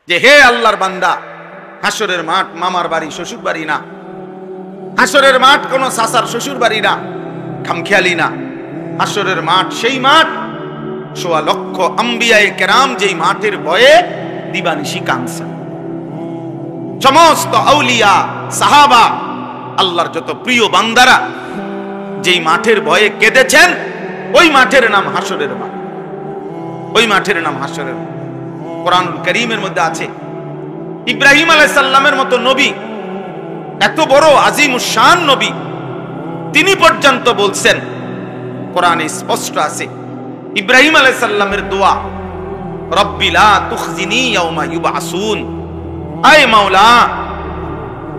যে হে আল্লাহর বান্দা, হাসরের মাঠ মামার বাড়ি শ্বশুর বাড়ি না, হাসরের মাঠ কোন চাচার শ্বশুর বাড়ি না, খামখেয়ালি না। হাসরের মাঠ সেই মাঠ ১৬ লক্ষ আম্বিয়ায়ে কেরাম যেই মাঠের ভয়ে দিবানিশি কাঁদছেন। সমস্ত আউলিয়া সাহাবা আল্লাহর যত প্রিয় বান্দারা যেই মাঠের ভয়ে কেঁদেছেন, ওই মাঠের নাম হাসরের মাঠ। ওই মাঠের নাম হাসরের মাঠ। কোরআনুল কারীমের মধ্যে আছে, ইব্রাহিম আলাইহিস সালামের মতো নবী, এত বড় আজিমুশ শান নবী, তিনি পর্যন্ত বলছেন, কোরআনে স্পষ্ট আছে, ইব্রাহিম আলাইহিস সালামের দোয়া, রব্বি লা তুখজিনি ইয়াউমা ইউবআসুন, আয় মাওলা,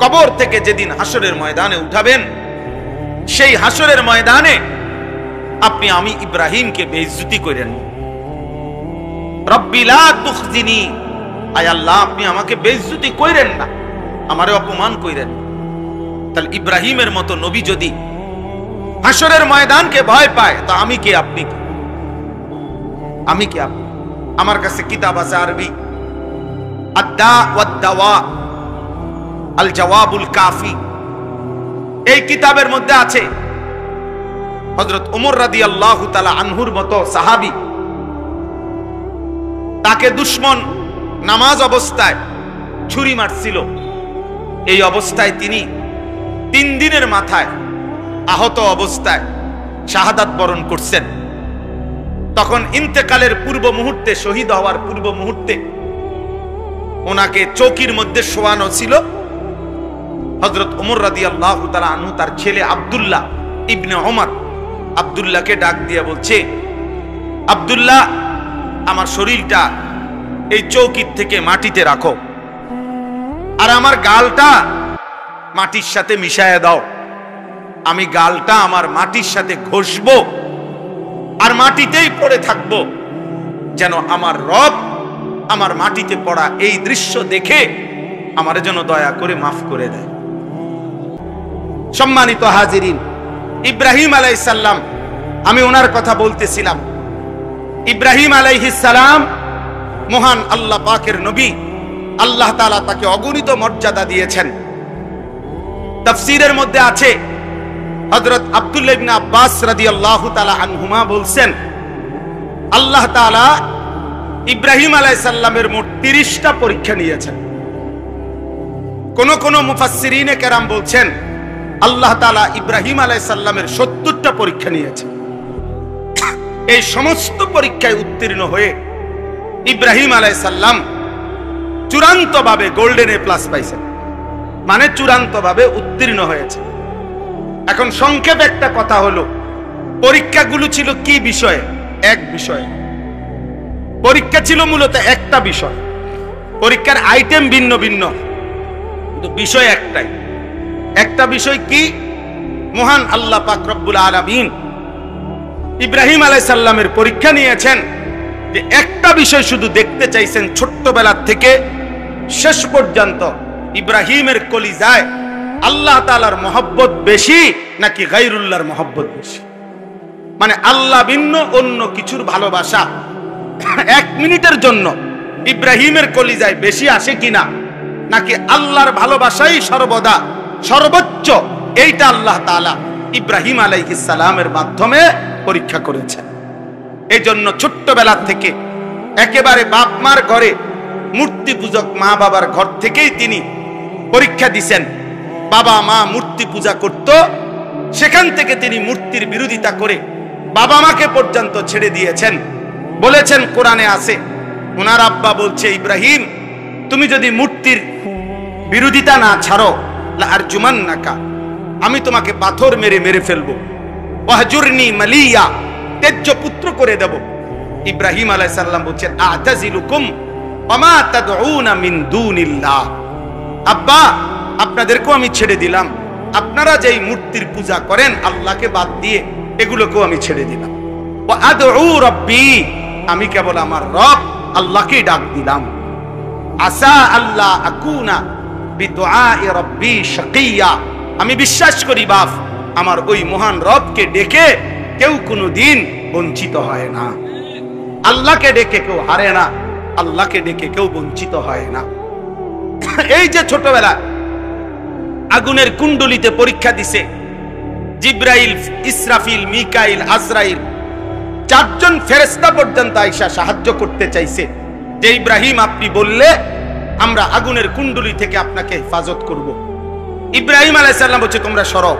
কবর থেকে যেদিন হাসরের ময়দানে উঠাবেন, সেই হাসরের ময়দানে আপনি আমি ইব্রাহিমকে বেইজ্জতি করেন। রব্বি লা তুখজিনি, আয় আল্লাহ আপনি আমাকে বেইজ্জতি কইরেন না, আমারে অপমান কইরেন। তাহলে ইব্রাহিমের মতো নবী যদি হাসরের ময়দানকে ভয় পায়, তো আমি কে আপনি কে? আমি কে আপনি? আমার কাছে কিতাব আছে আরবি, আদ-দা ওয়াদ-দাওয়া, আল জওয়াবুল কাফি। এই কিতাবের মধ্যে আছে হযরত ওমর রাদিয়াল্লাহু তাআলা আনহুর মতো সাহাবী, তাকে দুশমন নামাজ অবস্থায় ছুরি মারছিল। এই অবস্থায় তিনি 3 দিনের মাথায় আহত অবস্থায় শাহাদাত বরণ করছেন। তখন ইন্তেকালের পূর্ব মুহূর্তে, শহীদ হওয়ার পূর্ব মুহূর্তে ওনাকে চৌকির মধ্যে শোয়ানো ছিল। হযরত ওমর রাদিয়াল্লাহু তাআলা আনহু তার ছেলে আব্দুল্লাহ ইবনে ওমর, আব্দুল্লাহকে ডাক দিয়ে বলছে, আব্দুল্লাহ, আমার শরীরটা এই চৌকির থেকে মাটিতে রাখো, আর আমার গালটা মাটির সাথে মিশায়া দাও। আমি গালটা আমার মাটির সাথে ঘষবো আর মাটিতেই পড়ে থাকবো, যেন আমার রব আমার মাটিতে পড়া এই দৃশ্য দেখে আমার যেন দয়া করে মাফ করে দেয়। সম্মানিত হাজিরিন, ইব্রাহিম আলাইহিস সালাম, আমি ওনার কথা বলতেছিলাম। ইব্রাহিম আলাইহিস সালাম মহান আল্লাহ পাকের নবী, আল্লাহ তাআলা তাকে অগণিত মর্যাদা দিয়েছেন। তাফসীরের মধ্যে আছে, হযরত আব্দুল্লাহ ইবনে আব্বাস রাদিয়াল্লাহু তাআলা আনহুমা বলছেন, আল্লাহ তাআলা ইব্রাহিম আলাইহিস সালামের মোট 30টা পরীক্ষা নিয়েছেন। কোন কোন মুফাসসিরিনে কেরাম বলছেন, আল্লাহ তাআলা ইব্রাহিম আলাইহিস সালামের 70টা পরীক্ষা নিয়েছেন। এই সমস্ত পরীক্ষায় উত্তীর্ণ হয়ে ইব্রাহিম আলাইহিস সালাম চূড়ান্তভাবে গোল্ডেন এ প্লাস পাইছেন, মানে চূড়ান্তভাবে উত্তীর্ণ হয়েছে। এখন সংক্ষেপে একটা কথা হলো, পরীক্ষাগুলো ছিল কি বিষয়ে? এক বিষয়ে। পরীক্ষা ছিল মূলত একটা বিষয়, পরীক্ষার আইটেম ভিন্ন ভিন্ন, কিন্তু বিষয় একটাই। একটা বিষয় কি? মহান আল্লাহ পাক রব্বুল আলামিন ইব্রাহিম আলাইহিস সালামের পরীক্ষা নিয়েছেন, যে একটা বিষয় শুধু দেখতে চাইছেন, ছোট্টবেলা থেকে শেষ পর্যন্ত ইব্রাহিমের কলিজায় আল্লাহ তাআলার মহব্বত বেশি নাকি গায়রুল্লাহর মহব্বত বেশি? মানে আল্লাহ ভিন্ন অন্য কিছুর ভালোবাসা 1 মিনিটের জন্য ইব্রাহিমের কলিজায় বেশি আসে কিনা, নাকি আল্লাহর ভালোবাসাই সর্বদা সর্বোচ্চ? এইটা আল্লাহ তাআলা ইব্রাহিম আলাইহিস সালামের মাধ্যমে পরীক্ষা করেছেন। এই জন্য ছোট্টবেলা থেকে একেবারে বাপ মার ঘরে, মূর্তি পূজক মা বাবার ঘর থেকেই তিনি পরীক্ষা দিছেন। বাবা মা মূর্তি পূজা করত, সেখান থেকে তিনি মূর্তির বিরোধিতা করে বাবা মাকে পর্যন্ত ছেড়ে দিয়েছেন। বলেছেন, কোরআনে আছে, ওনার আব্বা বলছে, ইব্রাহিম তুমি যদি মূর্তির বিরোধিতা না ছাড়ো, লা আরজুমান্নাকা, আমি তোমাকে পাথর মেরে মেরে ফেলবো, ওয়াহজুরনি মালিয়া, তেজ্য পুত্র করে দেব। ইব্রাহিম আলাইহিস সালাম বলছেন, আ'তাজিলুকুম ওয়া মা তাদউনা মিন দুনিল্লাহ, আব্বা আপনাদেরকেও আমি ছেড়ে দিলাম, আপনারা যেই মূর্তির পূজা করেন আল্লাহকে বাদ দিয়ে, এগুলোকেও আমি ছেড়ে দিলাম। ওয়া আদউ রাব্বি, আমি কেবল আমার রব আল্লাহকেই ডাক দিলাম। আসা আল্লাহ আকুনা বিদুআই রাব্বি শাকিয়া, আমি বিশ্বাস করি বাপ, আমার ওই মহান রবকে ডেকে কেউ কোনোদিন বঞ্চিত হয় না, আল্লাহকে ডেকে কেউ হারে না। আল্লাহকে ডেকে কেউ বঞ্চিত হয় না। এই যে ছোটবেলা আগুনের কুণ্ডলিতে পরীক্ষা দিছে, জিব্রাইল, ইসরাফিল, মিকাইল, আজরাইল, চারজন ফেরেশতা পর্যন্ত আয়েশা সাহায্য করতে চাইছে যে ইব্রাহিম আপনি বললে আমরা আগুনের কুণ্ডলি থেকে আপনাকে হেফাজত করব। ইব্রাহিম আলাইহিস সালাম বলছে তোমরা সরো,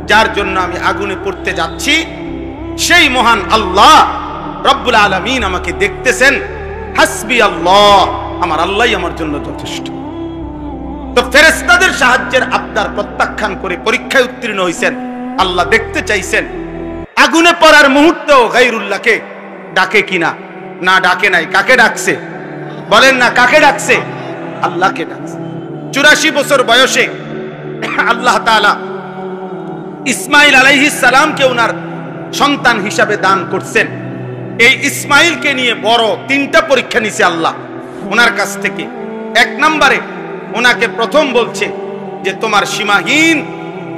যার জন্য আমি আগুনে পড়তে যাচ্ছি সেই মহান আল্লাহ রব্বুল আলামিন আমাকে দেখতেছেন। হাসবি আল্লাহ, আমার আল্লাহই আমার জন্য যথেষ্ট। তো ফেরেশতাদের সাহায্যের আবদার প্রত্যাখ্যান করে পরীক্ষায় উত্তীর্ণ হয়েছেন। আল্লাহ দেখতে চাইছেন আগুনে পড়ার মুহূর্তেও গায়রুল্লাহকে ডাকে কিনা। না ডাকে নাই। কাকে ডাকছে বলেন না? কাকে ডাকছে? আল্লাহকে ডাকছে। 84 বছর বয়সে আল্লাহ তাআলা ইসমাইল আলাইহিস সালামকে ওনার সন্তান হিসাবে দান করছেন। এই ইসমাইলকে নিয়ে বড় 3টা পরীক্ষা নিছে আল্লাহ ওনার কাছ থেকে। 1 নম্বরে ওনাকে প্রথম বলছে যে তোমার সীমাহীন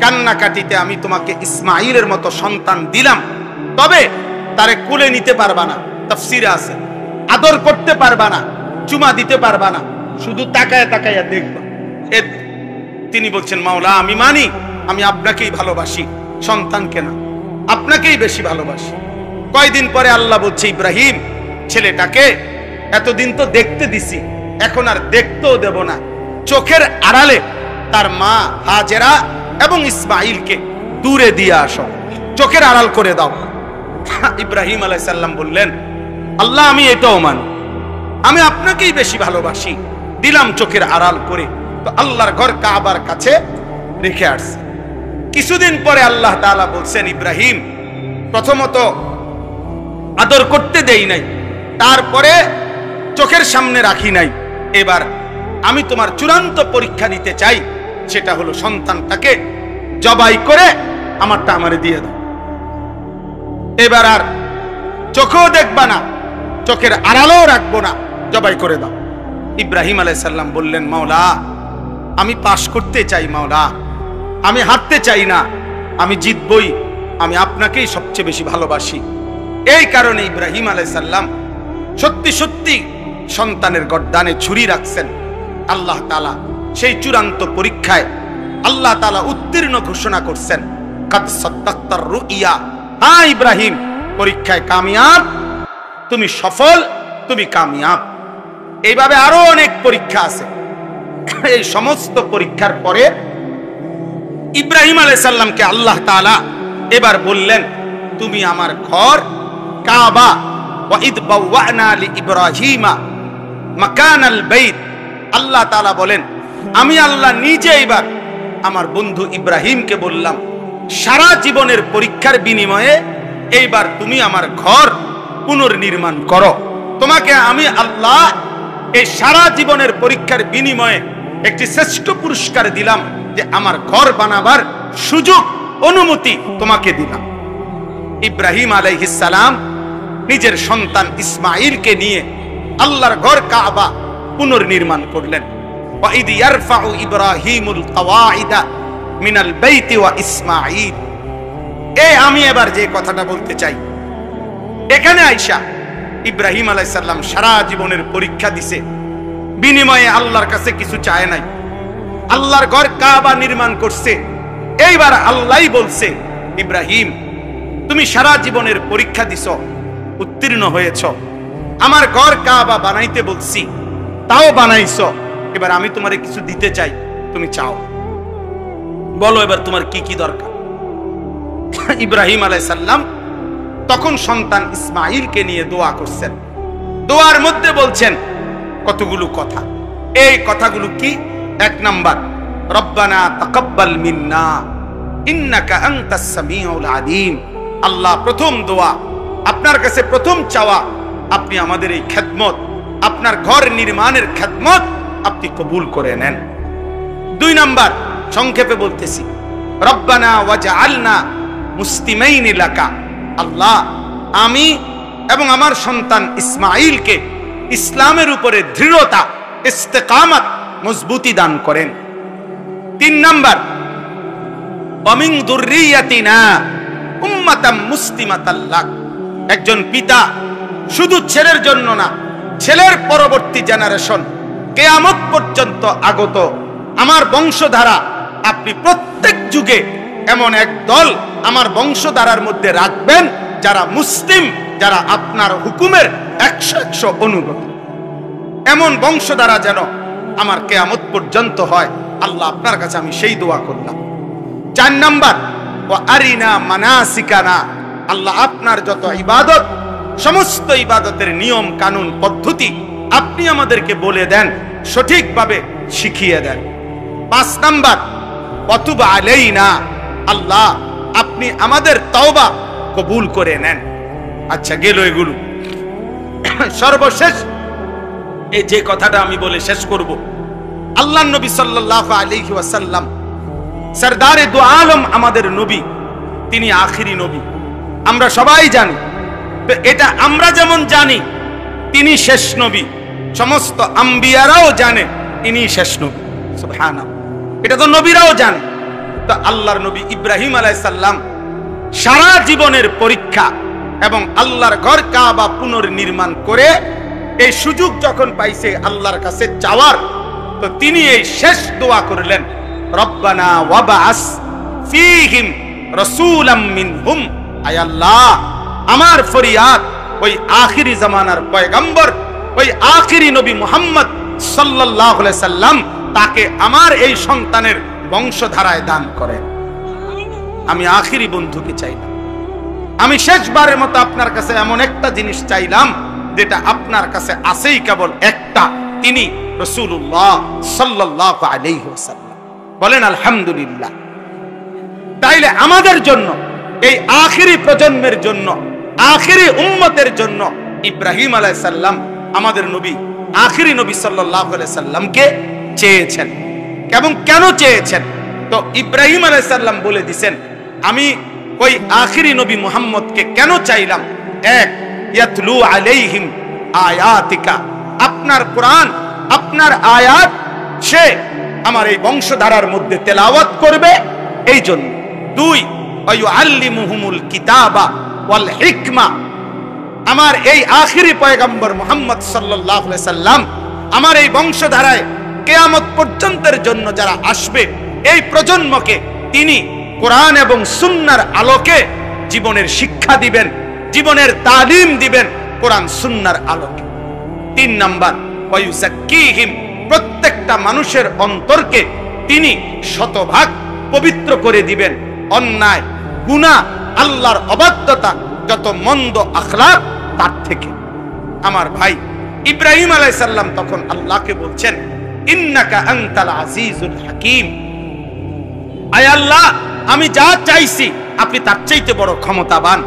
কান্নাকাটিতে আমি তোমাকে ইসমাইলের মতো সন্তান দিলাম, তবে তারে কোলে নিতে পারবা না, তাফসীরে আছে, আদর করতে পারবা না, চুমা দিতে পারবা না, শুধু তাকায় তাকায়া দেখবা। তিনি বলছেন মাওলা আমি মানি, আমি আপনাকেই ভালোবাসি, সন্তানকে না, আপনাকেই বেশি ভালোবাসি। কয়দিন পরে আল্লাহ বলছে ইব্রাহিম ছেলেটাকে এতদিন তো দেখতে দিছি, এখন আর দেখতেও দেব না, চোখের আড়ালে তার মা হাজেরা এবং ইসমাইলকে দূরে দিয়ে আসো, চোখের আড়াল করে দাও। ইব্রাহিম আলাইহিস সালাম বললেন আল্লাহ আমি এটাও মানি, আমি আপনাকেই বেশি ভালোবাসি, দিলাম চোখের আড়াল করে। তো আল্লাহর ঘর কাবার কাছে রেখে আসছে। কিছুদিন পরে আল্লাহ তাআলা বলছেন ইব্রাহিম প্রথমত আদর করতে দেই নাই, তারপরে চোখের সামনে রাখি নাই, এবার আমি তোমার চূড়ান্ত পরীক্ষা নিতে চাই, সেটা হলো সন্তানটাকে জবাই করে আমারটা আমারে দিয়ে দাও। এবার আর চোখেও দেখবা না, চোখের আড়ালেও রাখবো না, জবাই করে দাও। ইব্রাহিম আলাইহিস সালাম বললেন মাওলা আমি পাশ করতে চাই, মাওলা আমি হারতে চাই না, আমি জিতবই, আমি আপনাকেই সবচেয়ে বেশি ভালোবাসি। এই কারণে ইব্রাহিম আলাইহিস সালাম সত্যি সত্যি সন্তানের গর্দানে ছুরি রাখছেন। আল্লাহ তাআলা সেই চূড়ান্ত পরীক্ষায় আল্লাহ তাআলা উত্তীর্ণ ঘোষণা করছেন কাদ সাদ্দাক্তার রুইয়া, হ্যাঁ ইব্রাহিম পরীক্ষায় কামিয়াব, তুমি সফল, তুমি কামিয়াব। এইভাবে আরো অনেক পরীক্ষা আছে। এই সমস্ত পরীক্ষার পরে ইব্রাহিম আলাইহিস সালামকে আল্লাহ তাআলা এবার বললেন তুমি আমার ঘর কাবা ওয়া ইদ বাওয়ানা লি ইব্রাহিমা মাকানাল বাইত, আল্লাহ তাআলা বলেন আমি আল্লাহ নিজে এবার আমার বন্ধু ইব্রাহিমকে বললাম সারা জীবনের পরীক্ষার বিনিময়ে এইবার তুমি আমার ঘর পুনর্নির্মাণ করো। তোমাকে আমি আল্লাহ এই সারা জীবনের পরীক্ষার বিনিময়ে একটি শ্রেষ্ঠ পুরস্কার দিলাম যে আমার ঘর বানাবার সুযোগ অনুমতি তোমাকে দিলাম। ইব্রাহিম আলাইহিস সালাম নিজের সন্তান ইসমাইলকে নিয়ে আল্লাহর ঘর কাবা পুনর্নির্মাণ করলেন। ওয়া ইদ ইয়ারফাউ ইব্রাহিমুল কওয়াইদা মিনাল বাইতি ওয়া ইসমাইল। আমি এবার যে কথাটা বলতে চাই, এখানে আয়েশা ইব্রাহিম আলাইহিস সালাম সারা জীবনের পরীক্ষা দিছে, বিনিময়ে আল্লাহর কাছে কিছু চায় নাই, আল্লাহর ঘর কাবা নির্মাণ করছে। এইবার আল্লাহই বলছে ইব্রাহিম তুমি সারা জীবনের পরীক্ষা দিছো, উত্তীর্ণ হয়েছ, আমার ঘর কাবা বানাইতে বলছি, তাও বানাইছো, এবার আমি তোমারে কিছু দিতে চাই, তুমি চাও, বলো এবার তোমার কি কি দরকার। ইব্রাহিম আলাইহিস সালাম তখন সন্তান ইসমাইলকে নিয়ে দোয়া করছেন। দোয়ার মধ্যে বলছেন কতগুলো কথা। এই কথাগুলো কি? 1 নাম্বার রব্বানা তাকাব্বাল মিন্না ইন্নাকা আনতাস সামিউল আলিম। আল্লাহ প্রথম দোয়া, আপনার কাছে প্রথম চাওয়া, আপনি আমাদের এই খেদমত, আপনার ঘর নির্মাণের খেদমত আপনি কবুল করে নেন। 2 নাম্বার সংক্ষেপে বলতেছি, রব্বানা ওয়াজআলনা মুসলিমাইনি লাকা। আল্লাহ আমি এবং আমার সন্তান ইসমাইলকে ইসলামের উপরে দৃঢ়তা, ইস্তেকামত, মজবুতি দান করেন। 3 নাম্বার ওয়ামিন যুররিয়াতিনা উম্মাতাম মুসলিমাতাল লাক। একজন পিতা শুধু ছেলের জন্য না, ছেলের পরবর্তী জেনারেশন কিয়ামত পর্যন্ত আগত আমার বংশধারা, আপনি প্রত্যেক যুগে এমন এক দল আমার বংশধারার মধ্যে রাখবেন যারা মুসলিম, যারা আপনার হুকুমের 100 অনুগত। এমন বংশধারা যেন আমার কিয়ামত পর্যন্ত হয়, আল্লাহ আপনার কাছে আমি সেই দোয়া করলাম। 4 নাম্বার, ও আরিনা মানাসিকানা, আল্লাহ আপনার যত ইবাদত, সমস্ত ইবাদতের নিয়ম কানুন পদ্ধতি আপনি আমাদেরকে বলে দেন, সঠিকভাবে শিখিয়ে দেন। 5 নাম্বার, ওয়াতুব আলাইনা, আল্লাহ আপনি আমাদের তওবা কবুল করে নেন। আচ্ছা, গেল এগুলো। সর্বশেষ এই যে কথাটা আমি বলে শেষ করব, আল্লাহর নবী সাল্লাল্লাহু আলাইহি ওয়াসাল্লাম সরদারে দু আলম, আমাদের নবী, তিনি আখিরি নবী, আমরা সবাই জানি। তো এটা আমরা যেমন জানি তিনি শেষ নবী, সমস্ত আম্বিয়ারাও জানে তিনি শেষ নবী। সুবহানাল্লাহ, এটা তো নবীরাও জানে। তো আল্লাহর নবী ইব্রাহিম আলাইহিস সালাম সারা জীবনের পরীক্ষা এবং আল্লাহর ঘর কাবা পুনর্নির্মাণ করে এই সুযোগ যখন পাইছে আল্লাহর কাছে চাওয়ার, তো তিনি এই শেষ দোয়া করলেন, রব্বানা ওয়াবাস ফীহিম রাসূলাম মিনহুম, আয় আল্লাহ আমার ফরিয়াদ ওই আখিরি জামানার পয়গম্বর, ওই আখিরি নবী মুহাম্মদ সাল্লাল্লাহু আলাইহি সাল্লাম, তাকে আমার এই সন্তানের বংশধারায় দান করেন। আমি আখিরি বন্ধুকে চাইলাম, আমি শেষবারের মতো আপনার কাছে এমন একটা জিনিস চাইলাম যেটা আপনার কাছে আছেই কেবল একটা, তিনি রাসূলুল্লাহ সাল্লাল্লাহু আলাইহি ওয়াসাল্লাম। বলেন আলহামদুলিল্লাহ। তাইলে আমাদের জন্য, এই আখিরি প্রজন্মের জন্য, আখিরি উম্মতের জন্য ইব্রাহিম আলাইহিস সালাম আমাদের নবী, আখিরি নবী সাল্লাল্লাহু আলাইহি সাল্লামকে চেয়েছেন। এবং কেন চেয়েছেন? তো ইব্রাহিম আলাইহিস সালাম বলে দিয়েছেন, আমি ওই আখিরি নবী মুহাম্মদকে কেন চাইলাম? এক, ইয়াতলু আলাইহিম আয়াতিকা, আপনার কোরআন, আপনার আয়াত সে আমার এই বংশধারার মধ্যে তেলাওয়াত করবে, এই জন্য। 2, ওয়ায়ুআল্লিমুহুমুল কিতাবা ওয়াল হিকমা, আমার এই আখিরি পয়গম্বর মুহাম্মদ সাল্লাল্লাহু আলাইহি সাল্লাম আমার এই বংশধারায় কিয়ামত পর্যন্তের জন্য যারা আসবে, এই প্রজন্মকে তিনি কোরআন এবং সুন্নাহর আলোকে জীবনের শিক্ষা দিবেন, জীবনের তালিম দিবেন কোরআন সুন্নাহর আলোকে। 3 নাম্বার, ওয়ায়ুযাক্কিহিম, প্রত্যেকটা মানুষের অন্তরকে তিনি শতভাগ পবিত্র করে দিবেন অন্যায়, গুনাহ, আল্লাহর অবাধ্যতা, যত মন্দ আখলাক তার থেকে। আমার ভাই ইব্রাহিম আলাইহিস সালাম তখন আল্লাহকে বলছেন, ইন্নাকা আনতাল আজিজুল হাকিম, আয় আল্লাহ আমি যা চাইছি আপনি তার চাইতে বড় ক্ষমতাবান,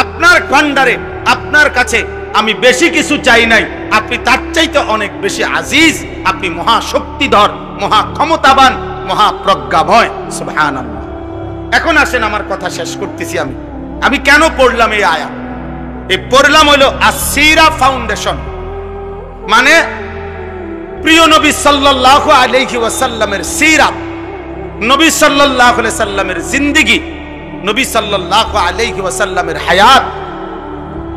আপনার ভান্ডারে, আপনার কাছে আমি বেশি কিছু চাই নাই, আপনি তার চাইতে অনেক বেশি আজিজ, আপনি মহা শক্তিধর, মহা ক্ষমতাবান, মহা প্রজ্ঞাময়। সুবহানাল্লাহ। এখন আসেন, আমার কথা শেষ করতেছি। আমি কেন পড়লাম এই আয়াত? এই পড়লাম হলো আসিরা ফাউন্ডেশন, মানে প্রিয় নবী সাল্লাল্লাহু আলাইহি ওয়াসাল্লামের সিরাত, নবী সাল্লাল্লাহু আলাইহি সাল্লামের জিন্দেগি, নবী সাল্লাল্লাহু আলাইহি ওয়াসাল্লামের হায়াত,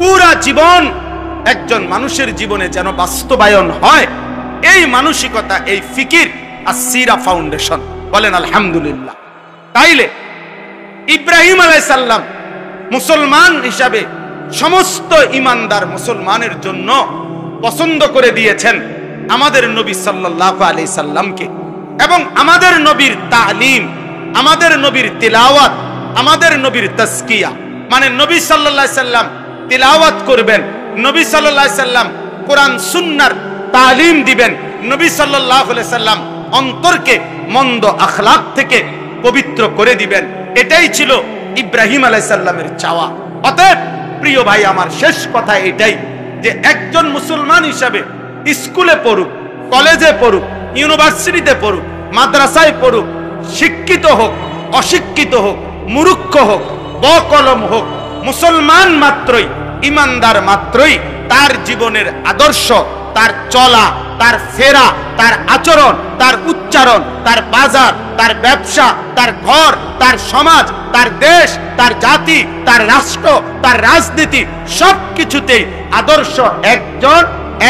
পুরা জীবন একজন মানুষের জীবনে যেন বাস্তবায়ন হয়, এই মানসিকতা, এই ফিকির আসিরা ফাউন্ডেশন। বলেন আলহামদুলিল্লাহ। তাইলে ইব্রাহিম আলাইহিস সালাম মুসলমান হিসাবে সমস্ত ইমানদার মুসলমানের জন্য পছন্দ করে দিয়েছেন আমাদের নবী সাল্লাল্লাহু আলাইহি সাল্লামকে, এবং আমাদের নবীর তালিম, আমাদের নবীর তিলাওয়াত, আমাদের নবীর তাজকিয়া, মানে নবী সাল্লাল্লাহু আলাইহি সাল্লাম তিলাওয়াত করবেন, নবী সাল্লাল্লাহু আলাইহি সাল্লাম কোরআন সুন্নাহর তালিম দিবেন, নবী সাল্লাল্লাহু আলাইহি সাল্লাম অন্তরকে মন্দ আখলাক থেকে পবিত্র করে দিবেন। এটাই ছিল ইব্রাহিম আলাইহিস সালামের চাওয়া। অতএব প্রিয় ভাই, আমার শেষ কথা এটাই যে একজন মুসলমান হিসাবে স্কুলে পড়ুক, কলেজে পড়ুক, ইউনিভার্সিটিতে পড়ুক, মাদ্রাসায় পড়ুক, শিক্ষিত হোক, অশিক্ষিত হোক, মূর্খ হোক, বকলম হোক, মুসলমান মাত্রই, ইমানদার মাত্রই তার জীবনের আদর্শ, তার চলা, তার ফেরা, তার আচরণ, তার উচ্চারণ, তার বাজার, তার ব্যবসা, তার ঘর, তার সমাজ, তার দেশ, তার জাতি, তার রাষ্ট্র, তার রাজনীতি, সবকিছুতেই আদর্শ একজন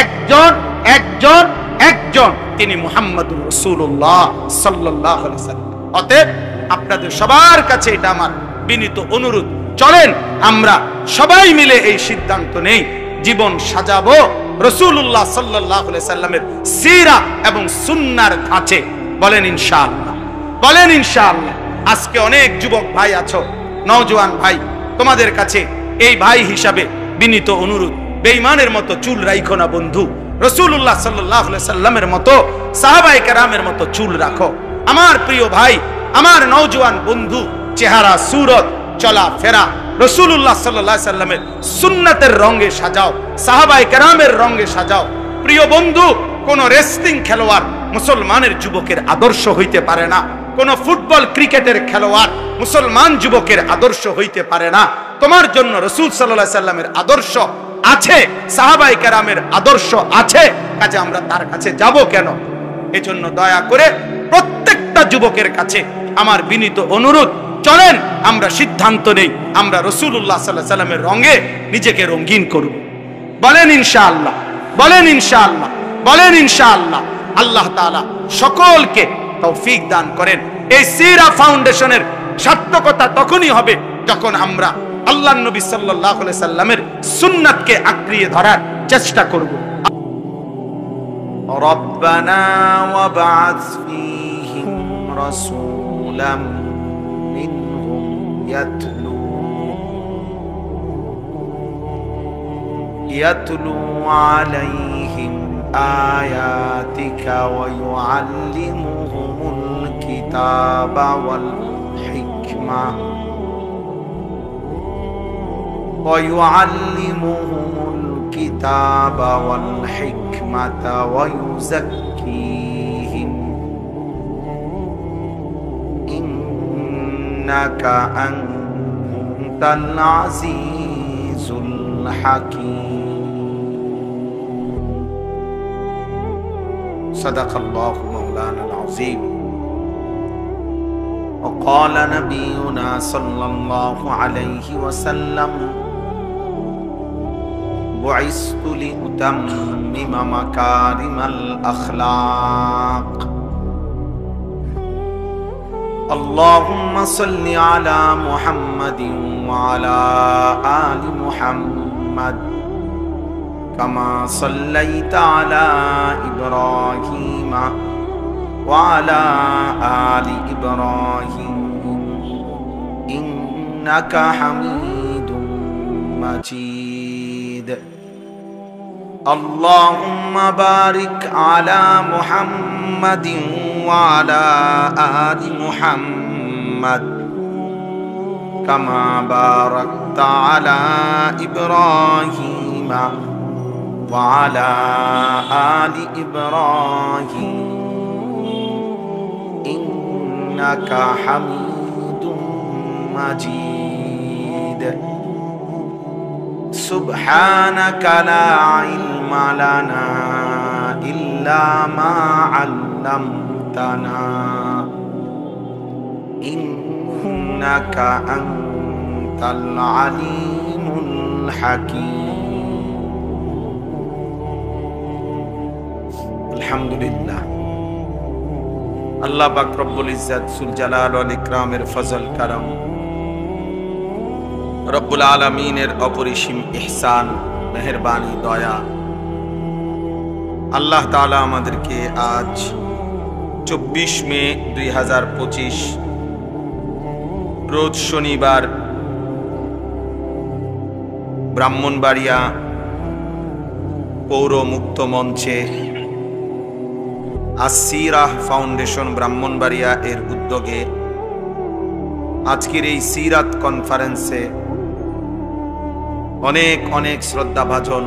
একজন একজন একজন, তিনি মুহাম্মদুর রাসূলুল্লাহ সাল্লাল্লাহু আলাইহি ওয়াসাল্লাম। অতএব আপনাদের সবার কাছে এটা আমার বিনীত অনুরোধ, চলেন আমরা সবাই মিলে এই সিদ্ধান্ত নেই, জীবন সাজাবো রাসূলুল্লাহ সাল্লাল্লাহু আলাইহি সাল্লামের সিরাত এবং সুন্নাহর ধাঁচে। বলেন ইনশাআল্লাহ, বলেন ইনশাআল্লাহ। আজকে অনেক যুবক ভাই আছো, নওজোয়ান ভাই, তোমাদের কাছে এই ভাই হিসাবে বিনীত অনুরোধ, বেঈমানের মতো চুল রাখো না বন্ধু, রাসূলুল্লাহ সাল্লাল্লাহু আলাইহি সাল্লামের মতো, সাহাবায়ে কেরামের মতো চুল রাখো। আমার প্রিয় ভাই, আমার নওজোয়ান বন্ধু, চেহারা সুরত চলা ফেরা রাসূলুল্লাহ সাল্লাল্লাহু আলাইহি সাল্লামের সুন্নাতের রঙে সাজাও, সাহাবায়ে কেরামের রঙে সাজাও। প্রিয় বন্ধু, কোন রেসলিং খেলোয়াড় মুসলমানের যুবকের আদর্শ হইতে পারে না, কোন ফুটবল ক্রিকেটের খেলোয়াড় মুসলমান যুবকের আদর্শ হইতে পারে না। তোমার জন্য রাসূল সাল্লাল্লাহু আলাইহি সাল্লামের আদর্শ আছে, সাহাবায়ে কেরামের আদর্শ আছে, কাজে আমরা তার কাছে যাব কেন? এজন্য দয়া করে প্রত্যেকটা যুবকের কাছে আমার বিনীত অনুরোধ, চলেন আমরা সিদ্ধান্ত নেই, আমরা রাসূলুল্লাহ সাল্লাল্লাহু আলাইহি সাল্লামের রঙে নিজেকে রঙিন করব। বলেন ইনশাআল্লাহ, বলেন ইনশাআল্লাহ, বলেন ইনশাআল্লাহ। আল্লাহ তাআলা সকলকে তৌফিক দান করেন। এই সিরা ফাউন্ডেশনের সার্থকতা তখনই হবে যখন আমরা আল্লাহর নবী সাল্লাল্লাহু আলাইহি সাল্লামের সুন্নাতকে আঁকড়িয়ে ধরার চেষ্টা করব। রব্বানা ওয়াবআস ফীহিম রাসূলাম মিনহুম ইয়াতলু আলাইহিম আয়াতিকা ওয়া ইউআল্লিমুহুমুল কিতাবা ওয়াল হিকমা ويعلمهم الكتاب والحكمة ويزكيهم إنك أنت العزيز الحكيم صدق الله مولانا العظيم وقال نبينا صلى الله عليه وسلم بعثت لأتمم مكارم الأخلاق اللهم صل على محمد وعلى آل محمد كما صليت على إبراهيم وعلى آل إبراهيم إنك حميد مجيد اللهم بارك على محمد وعلى آل محمد كما باركت على إبراهيم وعلى آل إبراهيم إنك حميد مجيد سبحانك لا علم لنا إلا ما علمتنا إنك أنت العليم الحكيم الحمد لله আল্লাহ পাক রব্বুল ইজ্জত সুল জালাল ওয়াল ইকরামের ফজল করম, রব্বুল আলামিনের অপরিসীম ইহসান, মেহেরবানি, দয়া, আল্লাহ তাআলা আমাদেরকে আজ 24 মে 2025 রোজ শনিবার ব্রাহ্মণবাড়িয়া পৌর মুক্ত মঞ্চে আসিরাহ ফাউন্ডেশন ব্রাহ্মণবাড়িয়া এর উদ্যোগে আজকের এই সিরাত কনফারেন্সে অনেক অনেক শ্রদ্ধাভাজন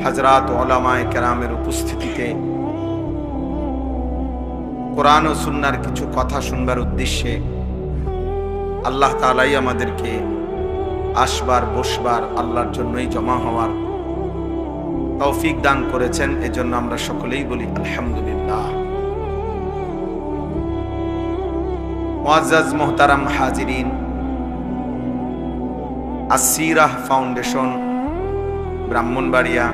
হযরত উলামায়ে কেরামের উপস্থিতিতে কোরআন ও সুন্নাহর কিছু কথা শুনবার উদ্দেশ্যে আল্লাহ তাআলাই আমাদেরকে আসবার বসবার আল্লাহর জন্যই জমা হওয়ার তৌফিক দান করেছেন। এজন্য আমরা সকলেই বলি আলহামদুলিল্লাহ। মুআজ্জাজ মুহতারাম হাজিরিন, আসিরাহ ফাউন্ডেশন ব্রাহ্মণবাড়িয়া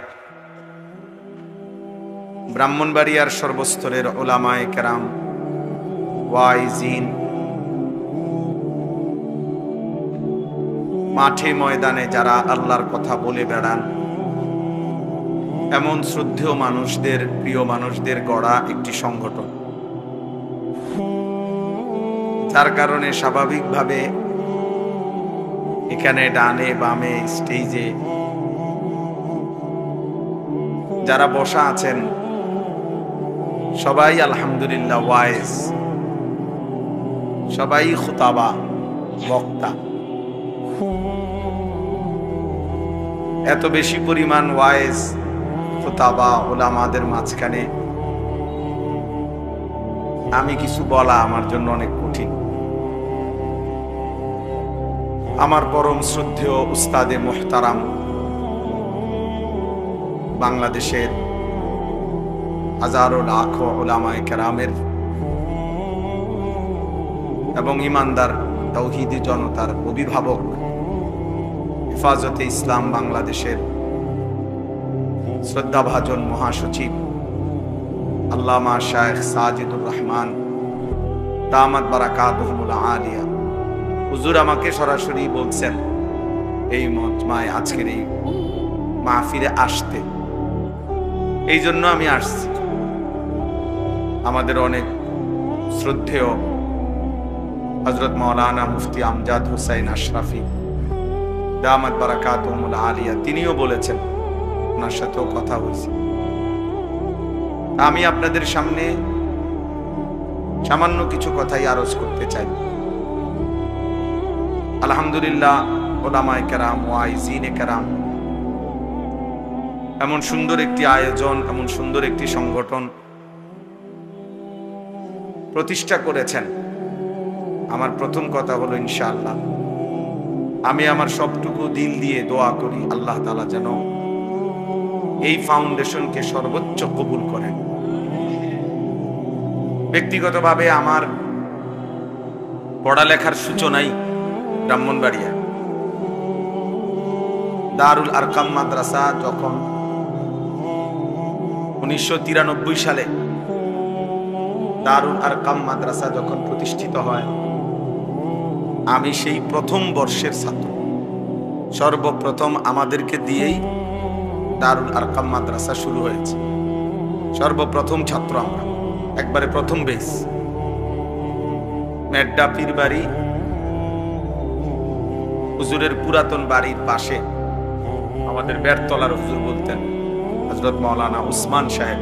ব্রাহ্মণবাড়িয়ার সর্বস্তরের উলামায়ে কেরাম, ওয়াইজিন, মাঠে ময়দানে যারা আল্লাহর কথা বলে বেড়ান, এমন শ্রদ্ধেয় মানুষদের, প্রিয় মানুষদের গড়া একটি সংগঠন, যার কারণে স্বাভাবিকভাবে এখানে ডানে বামে স্টেজে যারা বসা আছেন সবাই আলহামদুলিল্লাহ ওয়াইজ, সবাই খুতাবা, বক্তা। এত বেশি পরিমাণ ওয়াইজ, খুতাবা, উলামাদের মাঝখানে আমি কিছু বলা আমার জন্য অনেক কঠিন। আমার পরম শ্রদ্ধেয় উস্তাদে মুহতারাম, বাংলাদেশের হাজারো লাখো উলামায়ে কেরামের এবং ইমানদার তাওহীদি জনতার অভিভাবক, হেফাজতে ইসলাম বাংলাদেশের শ্রদ্ধাভাজন মহাসচিব আল্লামা শায়েখ সাজিদুর রহমান দামাত বারাকাতুহুল আলিয়া হুজুর আমাকে সরাসরি বলছেন এই মজমায় আজকের এই মাহফিলে আসতে। এই জন্য আমি আসছি। আমাদের অনেক শ্রদ্ধেয় হযরত মাওলানা মুফতি আমজাদ হুসাইন আশরাফি দামাত বারাকাতুহুল আলিয়া তিনিও বলেছেন, ওনার সাথেও কথা হয়েছে। আমি আপনাদের সামনে সামান্য কিছু কথাই আরজ করতে চাই। আলহামদুলিল্লাহ, উলামায়ে কেরাম, ওয়াইজিনে কেরাম এমন সুন্দর একটি আয়োজন, এমন সুন্দর একটি সংগঠন প্রতিষ্ঠা করেছেন। আমার প্রথম কথা হলো ইনশাআল্লাহ আমি আমার সবটুকু দিল দিয়ে দোয়া করি আল্লাহ তাআলা যেন এই ফাউন্ডেশনকে সর্বোচ্চ কবুল করেন। ব্যক্তিগতভাবে আমার পড়ালেখার সূচনাই ব্রাহ্মণবাড়িয়া। দারুল আরকাম মাদ্রাসা যখন 1993 সালে দারুল আরকাম মাদ্রাসা যখন প্রতিষ্ঠিত হয়, আমি সেই প্রথম বর্ষের ছাত্র। সর্বপ্রথম আমাদেরকে দিয়েই দারুল আরকাম মাদ্রাসা শুরু হয়েছে। সর্বপ্রথম ছাত্র আমরা, একবারে প্রথম বেস। মেড্ডা পীর বাড়ি হুজুরের পুরাতন বাড়ির পাশে আমাদের বেরতলার হুজুর বলতেন হযরত মাওলানা উসমান সাহেব,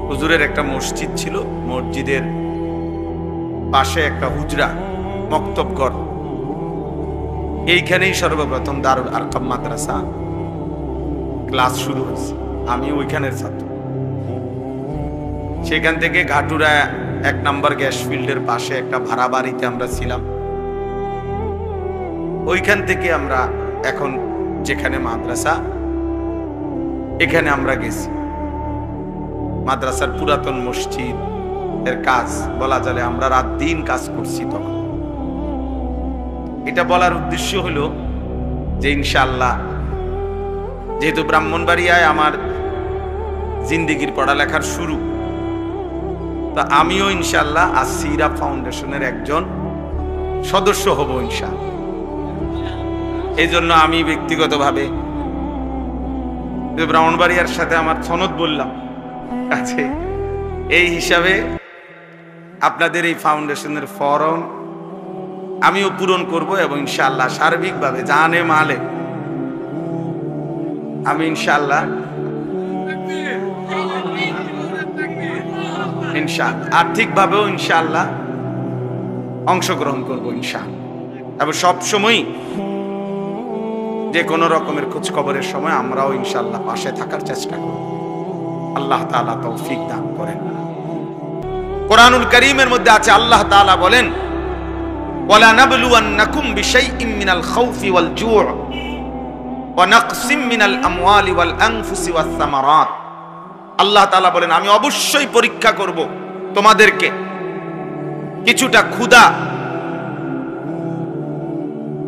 হুজুরের একটা মসজিদ ছিল, মসজিদের পাশে একটা হুজরা, মক্তবঘর। এইখানেই সর্বপ্রথম দারুল আরকাম মাদ্রাসা ক্লাস শুরু হয়েছে। আমি ওইখানের ছাত্র। সেখান থেকে ঘাটুরা 1 নম্বর গ্যাস ফিল্ডের পাশে একটা ভাড়া বাড়িতে আমরা ছিলাম। ওইখান থেকে আমরা এখন যেখানে মাদ্রাসা, এখানে আমরা গেছি। মাদ্রাসার পুরাতন মসজিদ এর কাজ বলা চলে আমরা রাত দিন কাজ করছি। তখন এটা বলার উদ্দেশ্য হলো যে ইনশাআল্লাহ যেহেতু ব্রাহ্মণবাড়িয়ায় আমার জিন্দেগির পড়ালেখার শুরু, তা আমিও ইনশাআল্লাহ আসিরা ফাউন্ডেশনের একজন সদস্য হব ইনশাআল্লাহ। এই জন্য আমি ব্যক্তিগতভাবে ব্রাহ্মণবাড়িয়ার সাথে আমার সনদ বললাম আছে, এই হিসাবে আপনাদের এই ফাউন্ডেশনের ফরম আমিও পূরণ করব এবং ইনশাআল্লাহ সার্বিকভাবে জানে মালে আমি ইনশাআল্লাহ আর্থিকভাবেও ইনশাআল্লাহ অংশগ্রহণ করব ইনশাআল্লাহ। এবং সবসময় যে কোনো রকমের খোঁজ খবরের সময় আমরাও ইনশাআল্লাহ পাশে থাকার চেষ্টা করব। আল্লাহ তাআলা তৌফিক দান করেন। কোরআনুল কারীমের মধ্যে আছে আল্লাহ তাআলা বলেন, ওয়ালা নাবলুওয়ান্নাকুম বিশাইইম মিনাল খাউফি ওয়াল জুউ ওয়া নাকসিম মিনাল আমওয়ালি ওয়াল আনফুসি ওয়াস সামারাত। আল্লাহ তাআলা বলেন আমি অবশ্যই পরীক্ষা করব তোমাদেরকে কিছুটা ক্ষুধা,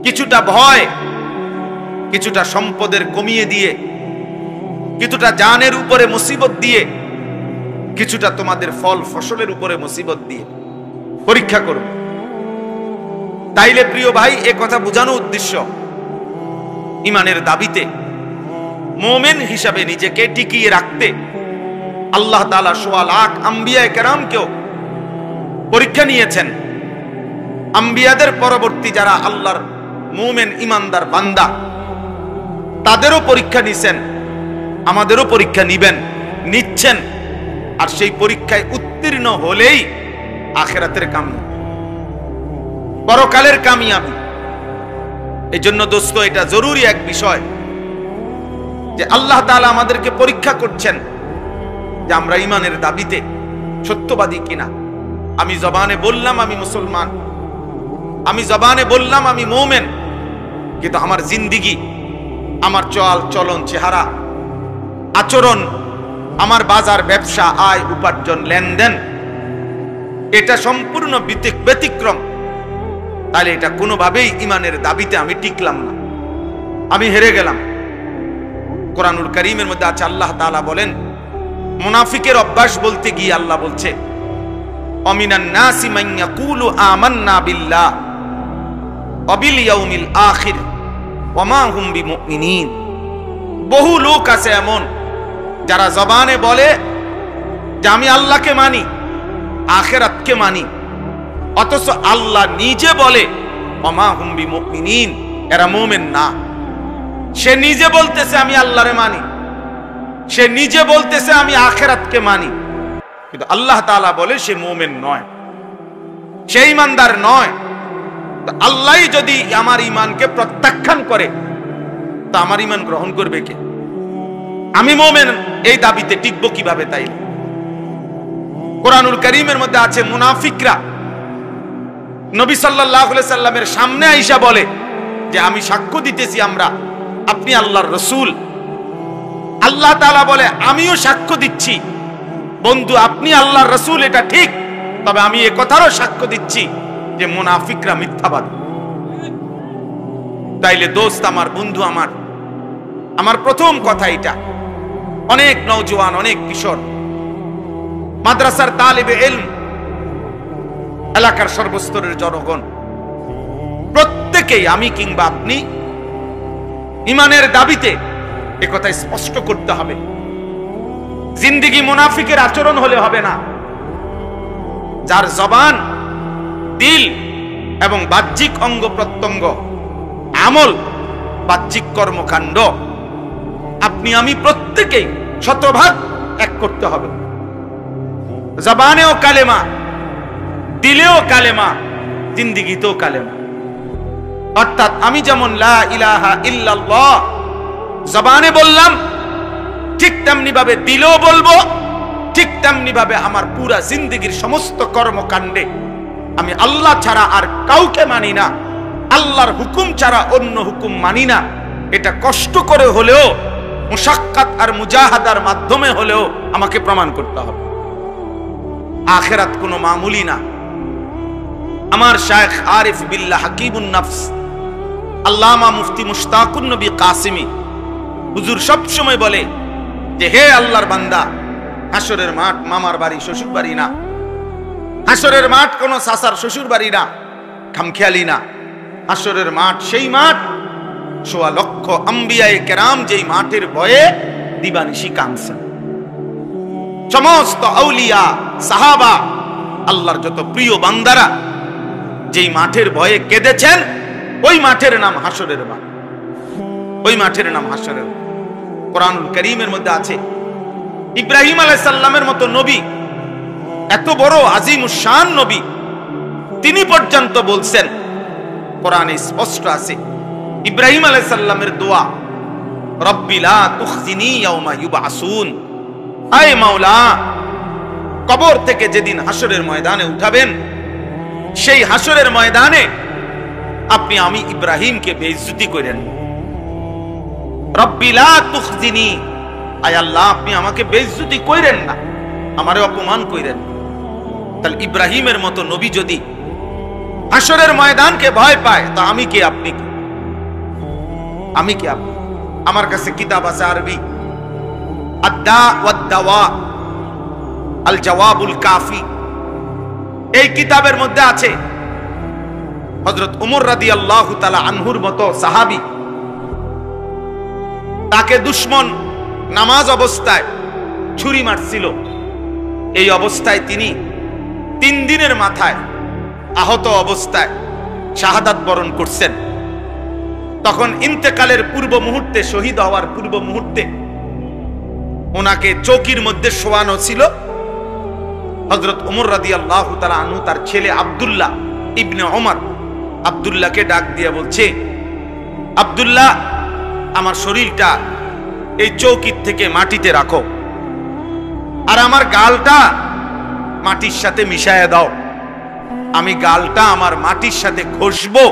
কিছুটা ভয়, কিছুটা সম্পদের কমিয়ে দিয়ে কিছুটা জানের উপরে মুসিবত দিয়ে, কিছুটা তোমাদের ফল ফসলের উপরে মুসিবত দিয়ে পরীক্ষা করব। তাইলে প্রিয় ভাই, এ কথা বোঝানো উদ্দেশ্য, ইমানের দাবিতে মুমিন হিসাবে নিজেকে টিকিয়ে রাখতে আল্লাহ তাআলা সোয়া লাখ আম্বিয়ায়ে কেরামকেও পরীক্ষা নিয়েছেন। আম্বিয়াদের পরবর্তী যারা আল্লাহর মুমিন ইমানদার বান্দা, তাদেরও পরীক্ষা নিছেন, আমাদেরও পরীক্ষা নিবেন, নিচ্ছেন। আর সেই পরীক্ষায় উত্তীর্ণ হলেই আখিরাতের কামিয়াবি, পরকালের কামিয়াবি। এই জন্য দোস্ত, এটা জরুরি এক বিষয় যে আল্লাহ তাআলা আমাদেরকে পরীক্ষা করছেন যে আমরা ইমানের দাবিতে সত্যবাদী কিনা। আমি জবানে বললাম আমি মুসলমান, আমি জবানে বললাম আমি মুমিন, কিন্তু আমার জিন্দিগি, আমার চল চলন, চেহারা, আচরণ, আমার বাজার, ব্যবসা, আয়, উপার্জন, লেনদেন, এটা সম্পূর্ণ ব্যতিক্রম। তাহলে এটা কোনোভাবেই ইমানের দাবিতে আমি টিকলাম না, আমি হেরে গেলাম। কোরআনুল কারীমের মধ্যে আছে, আল্লাহ তাআলা বলেন, মুনাফিকের অভ্যাস বলতে গিয়ে আল্লাহ বলছে, অমিনান নাসি মান ইয়াকুলু আমান্না বিল্লাহ ওয়া বিল ইয়াউমিল আখির ওয়া মা হুম বিমুমিনিন। বহু লোক আছে এমন যারা জবানে বলে যে আমি আল্লাহকে মানি, আখিরাতকে মানি, অথচ আল্লাহ নিজে বলে ওয়া মা হুম বিমুমিনিন, এরা মুমিন না। সে নিজে বলতেছে আমি আল্লাহরে মানি, সে নিজে বলতেছে আমি আখিরাতকে মানি, কিন্তু আল্লাহ তাআলা বলে সে মুমিন নয়, সে ঈমানদার নয়। তো আল্লাহই যদি আমার ঈমানকে প্রত্যাখ্যান করে, তো আমার ঈমান গ্রহণ করবে কে? আমি মুমিন এই দাবিতে টিকব কিভাবে? তাই কোরআনুল কারীমের মধ্যে আছে, মুনাফিকরা নবী সাল্লাল্লাহু আলাইহি সাল্লামের সামনে আইসা বলে যে আমি সাক্ষ্য দিতেছি আপনি আল্লাহর রাসূল। আল্লাহ তাআলা বলে আমিও সাক্ষ্য দিচ্ছি বন্ধু আপনি আল্লাহর রাসূল, এটা ঠিক, তবে আমি এ কথারও সাক্ষ্য দিচ্ছি যে মুনাফিকরা মিথ্যাবাদী। তাইলে দোস্ত আমার, বন্ধু আমার প্রথম কথা এটা। অনেক নওজোয়ান, অনেক কিশোর, মাদ্রাসার তালিবে ইলম, এলাকার সর্বস্তরের জনগণ, প্রত্যেকেই আমি কিংবা আপনি ইমানের দাবিতে একথা স্পষ্ট করতে হবে। জিন্দেগি মুনাফিকের আচরণ হলে হবে না। যার জবান, দিল এবং বাহ্যিক অঙ্গ প্রত্যঙ্গ, আমল, বাহ্যিক কর্মকাণ্ড, আপনি আমি প্রত্যেকেই শতভাগ এক করতে হবে। জবানেও কালেমা, দিলেও কালেমা, জিন্দেগিতেও কালেমা। অর্থাৎ আমি যেমন লা ইলাহা ইল্লাল্লাহ জবানে বললাম, ঠিক তেমনি ভাবে দিলেও বলবো, ঠিক তেমনি ভাবে আমার পুরা জিন্দেগির সমস্ত কর্মকাণ্ডে আমি আল্লাহ ছাড়া আর কাউকে মানি না, আল্লাহর হুকুম ছাড়া অন্য হুকুম মানি না। এটা কষ্ট করে হলেও, মুশাক্কাত আর মুজাহাদার মাধ্যমে হলেও আমাকে প্রমাণ করতে হবে। আখিরাত কোনো মামুলি না। আমার শায়েখ আরিফ বিল্লাহ হাকিমুন নফস আল্লামা মুফতি মুশতাকুন নবী কাসিমি হুজুর সব সময় বলে যে হে আল্লাহর বান্দা, হাসরের মাঠ মামার বাড়ি, শ্বশুর বাড়ি না। হাসরের মাঠ কোন সাসার শ্বশুর বাড়ি না, খামখেয়ালি না। হাসরের মাঠ সেই মাঠ, সোয়া লক্ষ আম্বিয়ায়ে কেরাম যেই মাঠের ভয়ে দিবানিশি কাঁদছেন। সমস্ত আউলিয়া, সাহাবা, আল্লাহর যত প্রিয় বান্দারা যেই মাঠের ভয়ে কেঁদেছেন, ওই মাঠের নাম হাসরের মাঠ, ওই মাঠের নাম হাসরের। কোরআনুল কারীমের মধ্যে আছে, ইব্রাহিম আলাইহিস সালামের মতো নবী, এত বড় আজিমুশ শান নবী, তিনি পর্যন্ত বলছেন, কোরআনে স্পষ্ট আছে, ইব্রাহিম আলাইহিস সালামের দোয়া, রব্বি লা তুখজিনি ইয়াউমা ইউবআসুন, আয় মাওলা, কবর থেকে যেদিন হাসরের ময়দানে উঠাবেন, সেই হাসরের ময়দানে আপনি আমি ইব্রাহিমকে বেইজ্জতি করেন। রব্বি লা তুখজিনি, আয় আল্লাহ আপনি আমাকে বেইজ্জতি কইরেন না, আমারে অপমান কইরেন। তাহলে ইব্রাহিমের মতো নবী যদি হাসরের ময়দানকে ভয় পায়, তা আমি কে, আপনি কে? আমি কে, আপনি? আমার কাছে কিতাব আছে আরবি, আদ-দা ওয়াদ-দাওয়া আল জওয়াবুল কাফি, এই কিতাবের মধ্যে আছে হযরত ওমর রাদিয়াল্লাহু তাআলা আনহুর মতো সাহাবী, তাকে দুশমন নামাজ অবস্থায় ছুরি মারছিল। এই অবস্থায় তিনি 3 দিনের মাথায় আহত অবস্থায় শাহাদাত বরণ করছেন। তখন ইন্তেকালের পূর্ব মুহূর্তে, শহীদ হওয়ার পূর্ব মুহূর্তে ওনাকে চৌকির মধ্যে শোয়ানো ছিল। হযরত ওমর রাদিয়াল্লাহু তাআলা আনহু তার ছেলে আব্দুল্লাহ ইবনে ওমর, আব্দুল্লাহকে ডাক দিয়ে বলছে, আব্দুল্লাহ, আমার শরীরটা এই চৌকির থেকে মাটিতে রাখো, আর আমার গালটা মাটির সাথে মিশায়া দাও। আমি গালটা আমার মাটির সাথে ঘষবো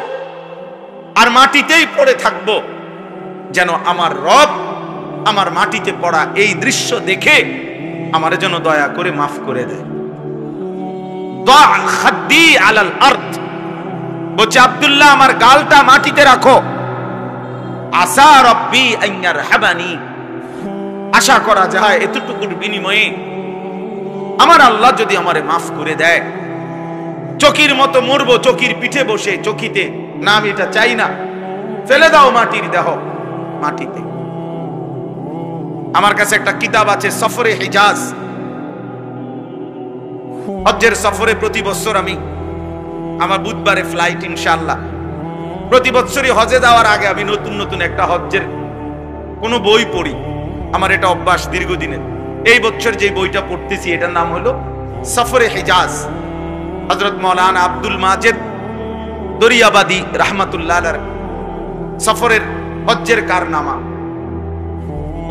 আর মাটিতেই পড়ে থাকবো, যেন আমার রব আমার মাটিতে পড়া এই দৃশ্য দেখে আমার যেন দয়া করে মাফ করে দেয়। দা খাদ্দি আলাল আরদ, বলছে আব্দুল্লাহ, আমার গালটা মাটিতে রাখো। আসা রব্বি আন ইয়ারহামানি, আশা করা যায় এতটুকুর বিনিময়ে আমার আল্লাহ যদি আমারে মাফ করে দেয়। চকির মতো মরবো, চকির পিঠে বসে, চকিতে না, আমি এটা চাই না, ফেলে দাও মাটির দেহ মাটিতে। আমার কাছে একটা কিতাব আছে, সফরে হিজাজ, হজ্জের সফরে প্রতি বছর আমি, আমার বুধবারে ফ্লাইট ইনশাআল্লাহ, প্রতি বছরই হজে যাওয়ার আগে আমি নতুন নতুন একটা হজ্জের কোনো বই পড়ি। আমার এটা অভ্যাস দীর্ঘদিনের। এই বছর যে বইটা পড়তেছি এটার নাম হলো সফরে হিজাজ, হযরত মাওলানা আব্দুল মাজেদ দরিয়াবাদী রাহমাতুল্লাহ আলাইহি সফরের হজ্জের কারনামা।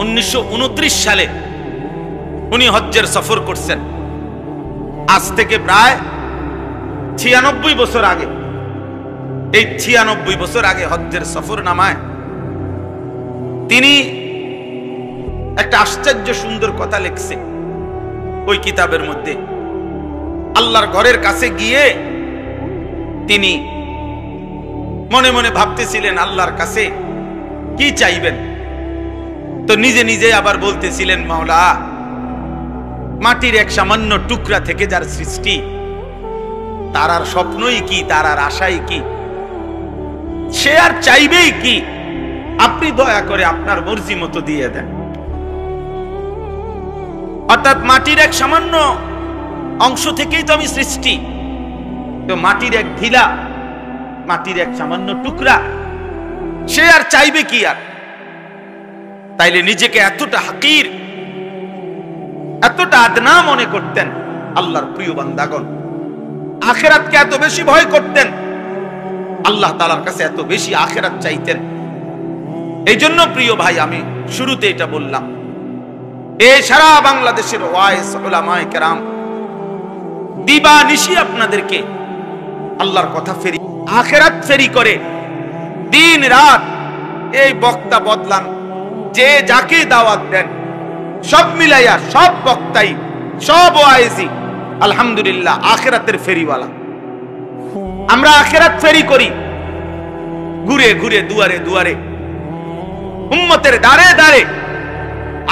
1929 সালে উনি হজ্জের সফর করছেন। আজ থেকে প্রায় 96 বছর আগে, এই 96 বছর আগে হজ্জের সফর নামায় তিনি একটা আশ্চর্য সুন্দর কথা লিখছে ওই কিতাবের মধ্যে। আল্লাহর ঘরের কাছে গিয়ে তিনি মনে মনে ভাবতেছিলেন আল্লাহর কাছে কি চাইবেন, তো নিজে নিজে আবার বলতেছিলেন, মাওলা, মাটির এক সামান্য টুকরা থেকে যার সৃষ্টি, তার আর স্বপ্নই কি, তার আর আশাই কি, সে আর চাইবেই কি, আপনি দয়া করে আপনার মর্জি মতো দিয়ে দেন। অর্থাৎ মাটির এক সামান্য অংশ থেকেই তো আমি সৃষ্টি, তো মাটির এক ঢিলা, মাটির এক সামান্য টুকরা, সে আর চাইবে কি আর। তাইলে নিজেকে এতটা হাকির, এতটা আদনা মনে করতেন আল্লাহর প্রিয় বান্দাগণ, আখিরাতকে এত বেশি ভয় করতেন, আল্লাহ তাআলার কাছে এত বেশি আখিরাত চাইতেন। এই জন্য প্রিয় ভাই, আমি শুরুতে এটা বললাম, এই সারা বাংলাদেশের ওয়াইজ উলামায়ে কেরাম দিবা নিশি আপনাদেরকে আল্লাহর কথা ফেরি, আখিরাত ফেরি করে দিন রাত এই বক্তা বদলান, যে যাকে দাওয়াত দেন, সব মিলাইয়া সব বক্তাই, সব ওয়াইজি আলহামদুলিল্লাহ আখিরাতের ফেরিওয়ালা। আমরা আখিরাত ফেরি করি, ঘুরে ঘুরে দুয়ারে দুয়ারে উম্মতের দাঁড়ে দাঁড়ে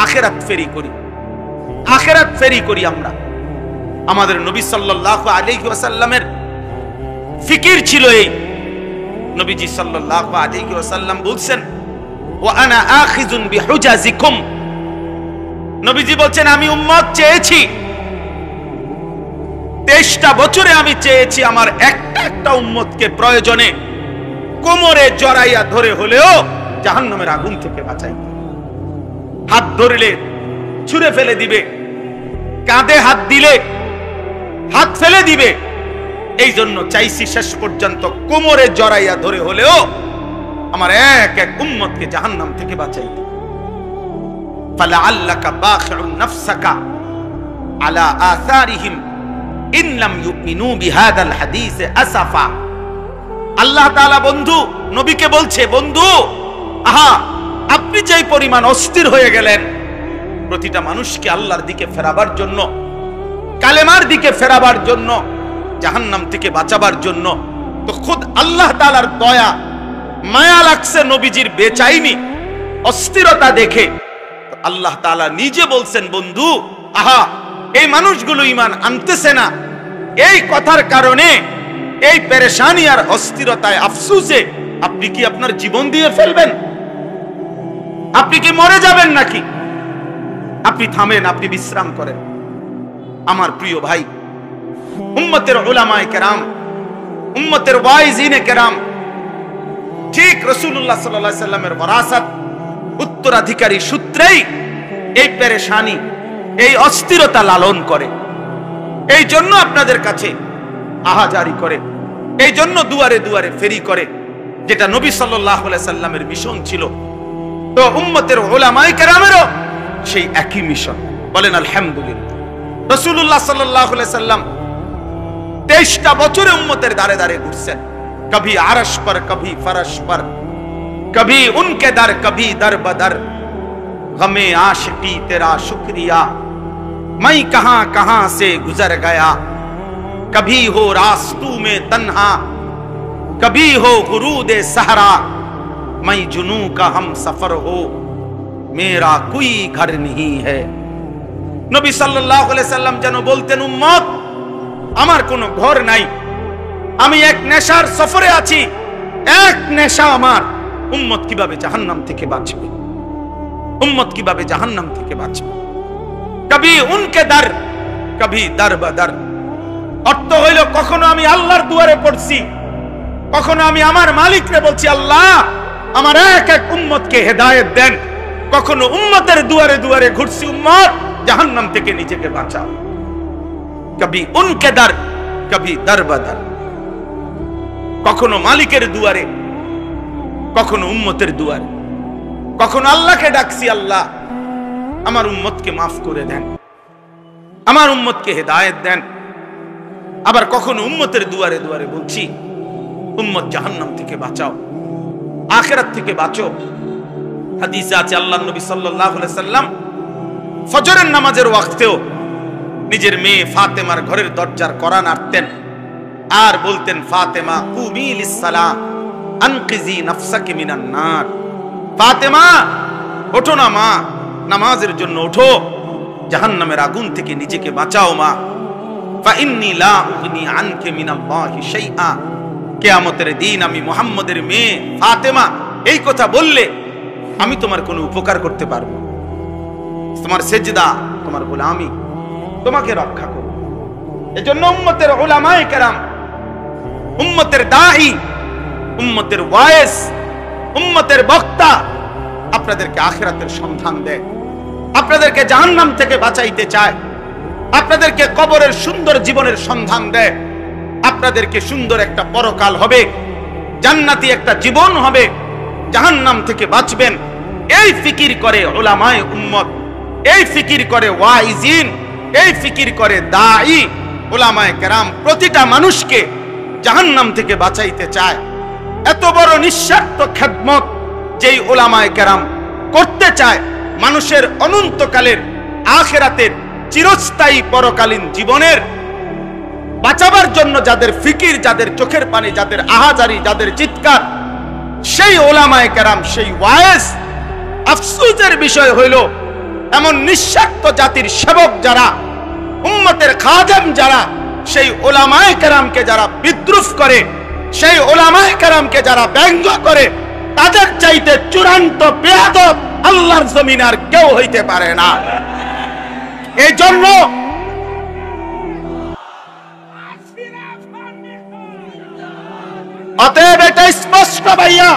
আখিরাত ফেরি করি, আখিরাত ফেরি করি আমরা। আমাদের নবী সাল্লাল্লাহু আলাইহি ওয়াসাল্লামের ফিকির ছিল এই। নবীজি সাল্লাল্লাহু আলাইহি ওয়াসাল্লাম বলছেন, ওয়া আনা আখিযুন বিহুজাজিকুম, নবীজি বলছেন আমি উম্মত চেয়েছি, 23টা বছরে আমি চেয়েছি আমার একটা একটা উম্মতকে প্রয়োজনে কোমরে জড়াইয়া ধরে হলেও জাহান্নামের আগুন থেকে বাঁচাইতে। হাত ধরলে ছুঁড়ে ফেলে দিবে, কাঁধে হাত দিলে হাত ফেলে দিবে, এই জন্য চাইছি শেষ পর্যন্ত কোমরে জড়াইয়া ধরে হলেও আমার এক এক উম্মতকে জাহান্নাম থেকে বাঁচাইতে। ফালাআল্লাকা বাখিউন নাফসাকা আলা আসারিহিম ইন লাম ইউমিনু বিহাদাল হাদিস আসাফা। আল্লাহ তাআলা বন্ধু নবীকে বলছে, বন্ধু, আহা, আপনি যেই পরিমাণ অস্থির হয়ে গেলেন প্রতিটা মানুষকে আল্লাহর দিকে ফেরাবার জন্য, কালেমার দিকে ফেরাবার জন্য, জাহান্নাম থেকে বাঁচাবার জন্য, তো খুদ আল্লাহ তাআলার দয়া মায়া লাগছে নবীজির বেচাইনি অস্থিরতা দেখে। আল্লাহ তাআলা নিজে বলছেন, বন্ধু আহা এই মানুষগুলো ঈমান আনতেছে না, এই কথার কারণে এই পেরেশানি আর অস্থিরতায় আফসোসে আপনি কি আপনার জীবন দিয়ে ফেলবেন? আপনি কি মরে যাবেন নাকি? আপনি থামেন, আপনি বিশ্রাম করেন। আমার প্রিয় ভাই, উম্মতের উলামায়ে কেরাম, উম্মতের ওয়াইজিনে কেরাম ঠিক রাসূলুল্লাহ সাল্লাল্লাহু আলাইহি সাল্লামের ওয়ারাসাত উত্তরাধিকারী সূত্রেই এই পেরেশানি, এই অস্থিরতা লালন করে। এই জন্য আপনাদের কাছে আহাজারি করে, এই জন্য দুয়ারে দুয়ারে ফেরি করে, যেটা নবী সাল্লাল্লাহু আলাইহি সাল্লামের মিশন ছিল। তো উম্মতের উলামায়ে কেরামেরও সেই একই মিশন। বলেন আলহামদুলিল্লাহ। রাসূলুল্লাহ সাল্লাল্লাহু আলাইহি সাল্লাম 23টা বছরে উম্মতের দাঁড়ে দাঁড়ে ঘুরছেন। কभी আরশ पर कभी फरश पर, कभी उनके दर कभी दर बदर, गमे आशिकी तेरा शुक्रिया मैं कहां कहां से गुजर गया, कभी हो रास्तू में तन्हा, कभी हो गुरूदे सहरा, मैं जुनू का हम सफर हो, मेरा कोई घर नहीं है। নবী সাল্লাল্লাহু আলাইহি সাল্লাম যেন বলতেন, উম্মত আমার কোনো ঘর নাই, আমি এক নেশার সফরে আছি। এক নেশা আমার, উম্মত কিভাবে জাহান্নাম থেকে বাঁচবে, উম্মত কিভাবে জাহান্নাম থেকে বাঁচবে। কবি উনকে দর কবি দর বদর, অর্থ হইল কখনো আমি আল্লাহর দুয়ারে পড়ছি, কখনো আমি আমার মালিককে বলছি আল্লাহ আমার এক এক উম্মতকে হেদায়েত দেন, কখনো উম্মতের দুয়ারে দুয়ারে ঘুরছি, উম্মত জাহান্নাম থেকে নিজেকে বাঁচাও। কবি উনকে দর কবি দর বদর, কখনো মালিকের দুয়ারে, কখনো উম্মতের দুয়ারে, কখনো আল্লাহকে ডাকছি আল্লাহ আমার উম্মতকে মাফ করে দেন, আমার উম্মতকে হেদায়েত দেন। আবার কখনো উম্মতের দুয়ারে দুয়ারে বলছি উম্মত জাহান্নাম থেকে বাঁচাও, আখিরাত থেকে বাঁচো। হাদিসে আছে আল্লাহর নবী সাল্লাল্লাহু আলাইহি সাল্লাম ফজরের নামাজের ওয়াক্তেও নিজের মেয়ে ফাতেমার ঘরের দরজার কড়া নাড়তেন আর বলতেন, ফাতেমা কুমি লিসসালাহ আনকিজি নাফসাকি মিনান নার, ফাতেমা ওঠো না মা, নামাজের জন্য ওঠো, জাহান্নামের আগুন থেকে নিজেকে বাঁচাও মা। ফা ইন্নী লা উগনি আনকে মিনাল্লাহি শাইআ, কিয়ামতের দিন আমি মুহাম্মদের মেয়ে ফাতেমা এই কথা বললে আমি তোমার কোনো উপকার করতে পারবো না, তোমার সেজদা, তোমার গোলামি তোমাকে রক্ষা করব। এজন্য উম্মতের উলামায়ে কেরাম, উম্মতের দাঈ, উম্মতের ওয়াইস, উম্মতের বক্তা আপনাদেরকে আখিরাতের সন্ধান দেয়, আপনাদেরকে জাহান্নাম থেকে বাঁচাইতে চায়, আপনাদেরকে কবরের সুন্দর জীবনের সন্ধান দেয়, আপনাদেরকে সুন্দর একটা পরকাল হবে, জান্নাতি একটা জীবন হবে, জাহান্নাম থেকে বাঁচবেন। এই ফিকির করে উলামায়ে উম্মত, এই ফিকির করে ওয়াইজিন, এই ফিকির করে দাঈ উলামায়ে কেরাম প্রতিটা মানুষকে জাহান্নাম থেকে বাঁচাইতে চায়। এত বড় নিঃস্বার্থ খেদমত যেই উলামায়ে কেরাম করতে চায়, মানুষের অনন্তকালের আখিরাতের চিরস্থায়ী পরকালীন জীবনের বাঁচাবার জন্য যাদের ফিকির, যাদের চোখের পানি, যাদের আহাজারি, যাদের চিৎকার, সেই উলামায়ে কেরাম, সেই ওয়াইজ। আফসোসের বিষয় হইল এমন নিঃস্বার্থ জাতির সেবক যারা, উম্মতের খাদেম যারা, সেই উলামায়ে কেরামকে যারা বিদ্রুপ করে, সেই উলামায়ে কেরামকে যারা ব্যঙ্গ করে, তাদের চাইতে চূড়ান্ত বেয়াদব আল্লাহর জমিন আর কেউ হইতে পারে না। এই জন্য অতএব এটা স্পষ্ট ভাইয়া,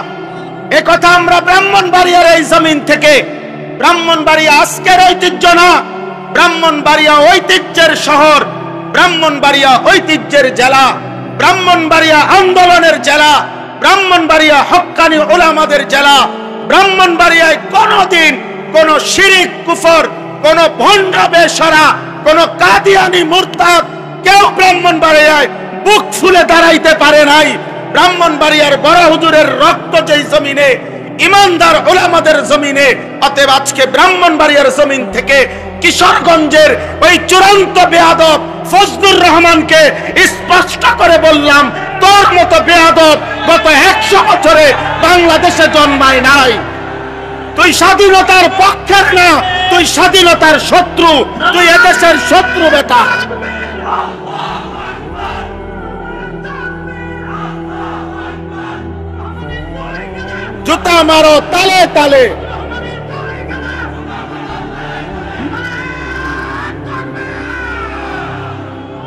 এ কথা আমরা ব্রাহ্মণবাড়িয়ার এই জমিন থেকে, ব্রাহ্মণবাড়িয়া আজকের ঐতিহ্য না, ব্রাহ্মণবাড়িয়া ঐতিহ্যের শহর, ব্রাহ্মণবাড়িয়া ঐতিহ্যের জেলা, ব্রাহ্মণবাড়িয়া আন্দোলনের জেলা, ব্রাহ্মণবাড়িয়া হক্কানি উলামাদের জেলা। ব্রাহ্মণবাড়িয়ায় কোনদিন কোন শিরিক কুফর, কোন ভণ্ড বেশরা, কোন কাদিয়ানি মুরতাদ কেউ ব্রাহ্মণবাড়িয়ায় বুক ফুলে দাঁড়াইতে পারে নাই। ব্রাহ্মণবাড়িয়ার বড় হুজুরের রক্ত যেই জমিনে, ইমানদার উলামাদের জমিনে, অতএব আজকে ব্রাহ্মণবাড়িয়ার জমিন থেকে কিশোরগঞ্জের ওই চূড়ান্ত বেয়াদব ফজলুর রহমানকে স্পষ্ট করে বললাম, তোর মতো বেয়াদব গত 100 বছরে বাংলাদেশে জন্মায় নাই। তুই স্বাধীনতার পক্ষের না, তুই স্বাধীনতার শত্রু, তুই এদেশের শত্রু বেটা। জুতা মারো তালে তালে।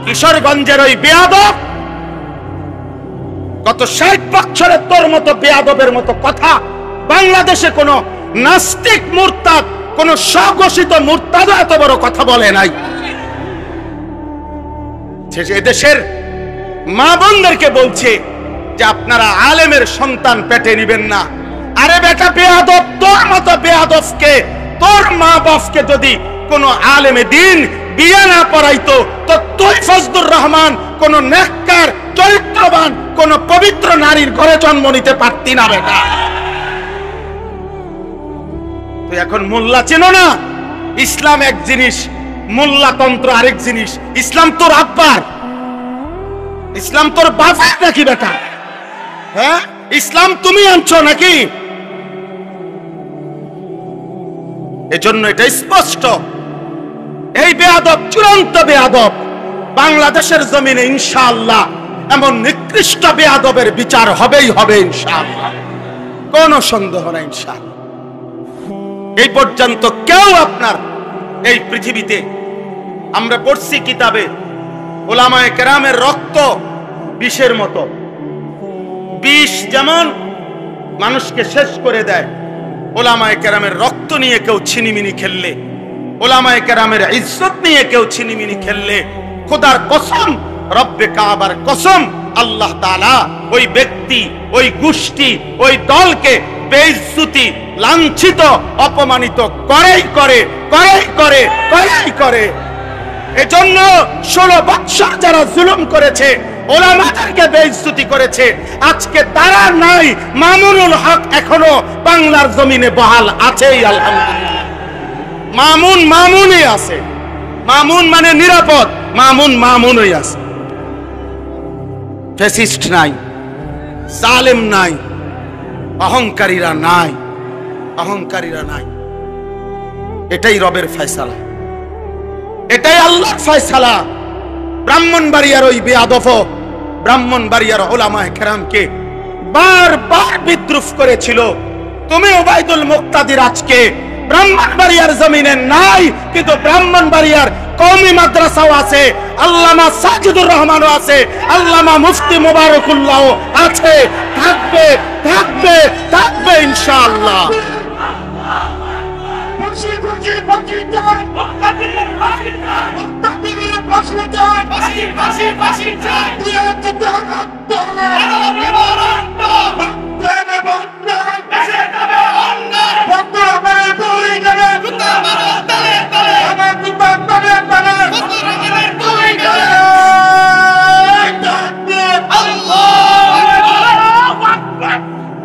কিশোরগঞ্জের ওই বেয়াদব, গত 60 বছরে তোর মতো বেয়াদবের মতো কথা বাংলাদেশে কোন নাস্তিক মুরতাদ, কোন স্বঘোষিত মুরতাদ এত বড় কথা বলে নাই। এদেশের মা বোনদেরকে বলছে যে আপনারা আলেমের সন্তান পেটে নিবেন না। আরে বেটা বেয়াদব, তোর মতো বেয়াদবকে, তোর মা বাপকে যদি কোন আলেমে দিন বিয়ে না পড়াইতো তো তুই ফজলুর রহমান কোন নেককার চরিত্রবান কোন পবিত্র নারীর ঘরে জন্ম নিতে পারতি না বেটা। তুই এখন মোল্লা চেনো না? ইসলাম এক জিনিস, মোল্লাতন্ত্র আরেক জিনিস। ইসলাম তোর আব্বার, ইসলাম তোর বাবার নাকি বেটা? হ্যাঁ, ইসলাম তুমি আনছো নাকি? এজন্য এটা স্পষ্ট, এই বেয়াদব চূড়ান্ত বেয়াদব। বাংলাদেশের জমিনে ইনশাআল্লাহ এমন নিকৃষ্ট বেয়াদবের বিচার হবেই হবে ইনশাআল্লাহ, কোনো সন্দেহ নাই ইনশাআল্লাহ। এই পর্যন্ত কেউ আপনার এই পৃথিবীতে, আমরা পড়ছি কিতাবে, ওলামায়ে কেরামের রক্ত বিষের মতো। বিষ যেমন মানুষকে শেষ করে দেয়, ওলামায়ে কেরামের রক্ত নিয়ে কেউ ছিনিমিনি খেললে, ওলামায়ে কেরামের ইজ্জত নিয়ে কেউ ছিনিমিনি খেললে, খোদার কসম, রব্বে কাবার কসম, আল্লাহ তাআলা ওই ব্যক্তি, ওই গোষ্ঠী, ওই দলকে বেইজ্জতি, লাঞ্ছিত, অপমানিত করেই করে, করেই করে, করেই করে। এজন্য 16 বছর যারা জুলুম করেছে, ওলামাদেরকে বেইজ্জতি করেছে, আজকে তারা নাই। মামুনুল হক এখনো বাংলার জমিনে বহাল আছেই আলহামদুলিল্লাহ। মামুন মামুনই আছে, মামুন মানে নিরাপদ, মামুন মামুনই আছে। ফ্যাসিস্ট নাই, জালেম নাই, অহংকারীরা নাই, অহংকারীরা নাই। এটাই রবের ফয়সালা, এটাই আল্লাহর ফয়সালা। ব্রাহ্মণবাড়িয়ার ওই বেয়াদব, ব্রাহ্মণবাড়িয়ার ওলামায়ে কেরামকে বারবার বিদ্রুপ করেছিল। তুমি ওবায়দুল মুক্তাদির আজকে ব্রাহ্মণবাড়িয়ার জমিনে নাই, কিন্তু ব্রাহ্মণবাড়িয়ার কওমি মাদ্রাসাও আছে, আল্লামা সাজিদুর রহমানও আছে, আল্লামা মুফতি মুবারকুল্লাহ আছে, থাকবে, থাকবে, থাকবে ইনশাআল্লাহ।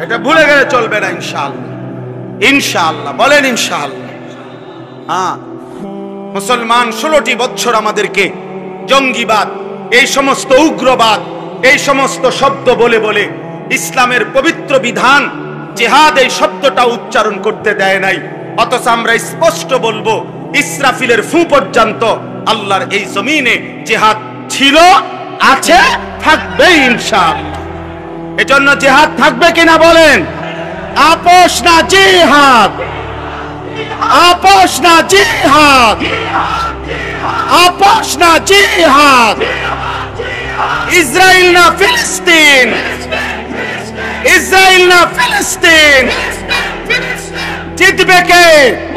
এটা ভুলে গেলে চলবে না ইনশাআল্লাহ, ইনশাআল্লাহ বলেন ইনশাআল্লাহ। হ্যাঁ, মুসলমান 16টি বছর আমাদেরকে জঙ্গিবাদ, এই সমস্ত উগ্রবাদ, এই সমস্ত শব্দ বলে বলে ইসলামের পবিত্র বিধান জিহাদ এই শব্দটা উচ্চারণ করতে দেয় নাই। অথচ আমরা স্পষ্ট বলবো, ইসরাফিলের ফু পর্যন্ত আল্লাহর এই জমিনে জিহাদ ছিল, আছে, থাকবে ইনশাআল্লাহ। এজন্য জিহাদ থাকবে কিনা বলেন? আপোষ না জিহাদ, আপোষ না জিহাদ, আপোষ না জিহাদ। ইসরায়েল না ফিলিস্তিন, ইসরায়েল না ফিলিস্তিন। জিতবে কে?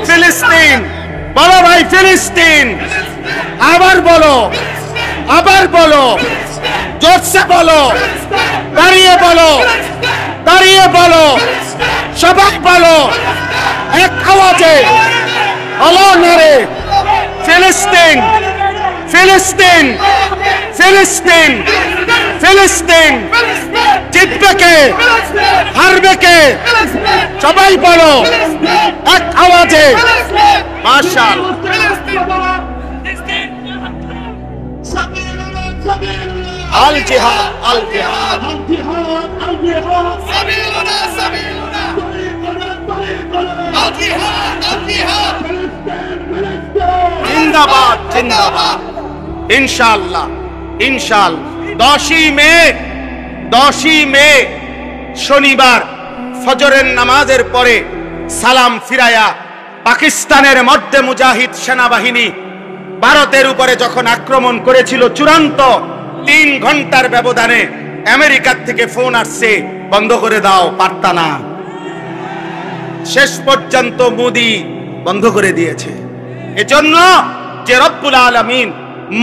ফিলিস্তিন। বলো ভাই ফিলিস্তিন। আবার বলো, আবার বলো, জোরসে বলো, দাঁড়িয়ে বলো, দাঁড়িয়ে বলো, সবাই বলো এক আওয়াজে, হলো নারে ফিলিস্তিন, ফিলিস্তিন, ফিলিস্তিন, ফিলিস্তিন। জিতবে কে? হারবে কে? সবাই বলো এক আওয়াজে। মাশাআল্লাহ। আল জিহাদ, আল জিহাদ, আল জিহাদ, আল জিহাদ, সাবিলুনা, সাবিলুনা। জিন্দাবাদ জিন্দাবাদ। ইনশাআল্লাহ ইনশাআল্লাহ 10ই মে শনিবার ফজরের নামাজের পরে সালাম ফিরায়া পাকিস্তানের মধ্যে মুজাহিদ সেনাবাহিনী ভারতের উপরে যখন আক্রমণ করেছিল চূড়ান্ত 3 ঘন্টার ব্যবধানে আমেরিকার থেকে ফোন আসছে, বন্ধ করে দাও, পারতা না। শেষ পর্যন্ত মোদি বন্ধ করে দিয়েছে। এজন্য যে রব্বুল আলামিন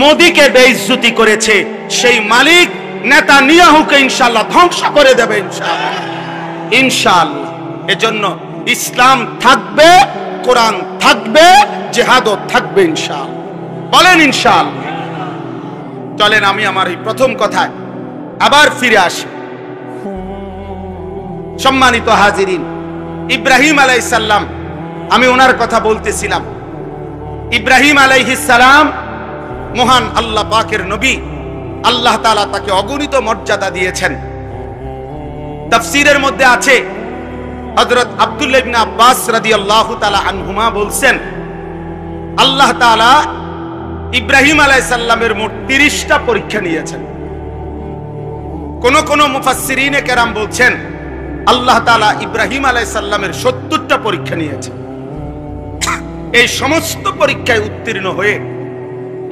মোদিকে বেইজ্জতি করেছে, সেই মালিক নেতানিয়াহুকে ইনশাআল্লাহ ধ্বংস করে দেবে ইনশাআল্লাহ ইনশাআল্লাহ। এজন্য ইসলাম থাকবে, কোরআন থাকবে, জিহাদও থাকবে ইনশাআল্লাহ। বলেন ইনশাআল্লাহ। চলেন আমি আমার এই প্রথম কথায় আবার ফিরে আসি। সম্মানিত হাজিরিন, ইব্রাহিম আলাইহিস সালাম, আমি ওনার কথা বলতেছিলাম। ইব্রাহিম আলাইহিস সালাম মহান আল্লাহ পাকের নবী। আল্লাহ তাআলা তাকে অগণিত মর্যাদা দিয়েছেন। তাফসীরের মধ্যে আছে, হযরত আব্দুল্লাহ ইবনে আব্বাস রাদিয়াল্লাহু তাআলা আনহুমা বলছেন, আল্লাহ তাআলা ইব্রাহিম আলাইহিস সালামের মোট 30টা পরীক্ষা নিয়েছেন। কোন মুফাসসিরিনে কেরাম বলছেন আল্লাহ তাআলা ইব্রাহিম আলাইহিস সালামের 70টা পরীক্ষা নিয়েছেন। এই সমস্ত পরীক্ষায় উত্তীর্ণ হয়ে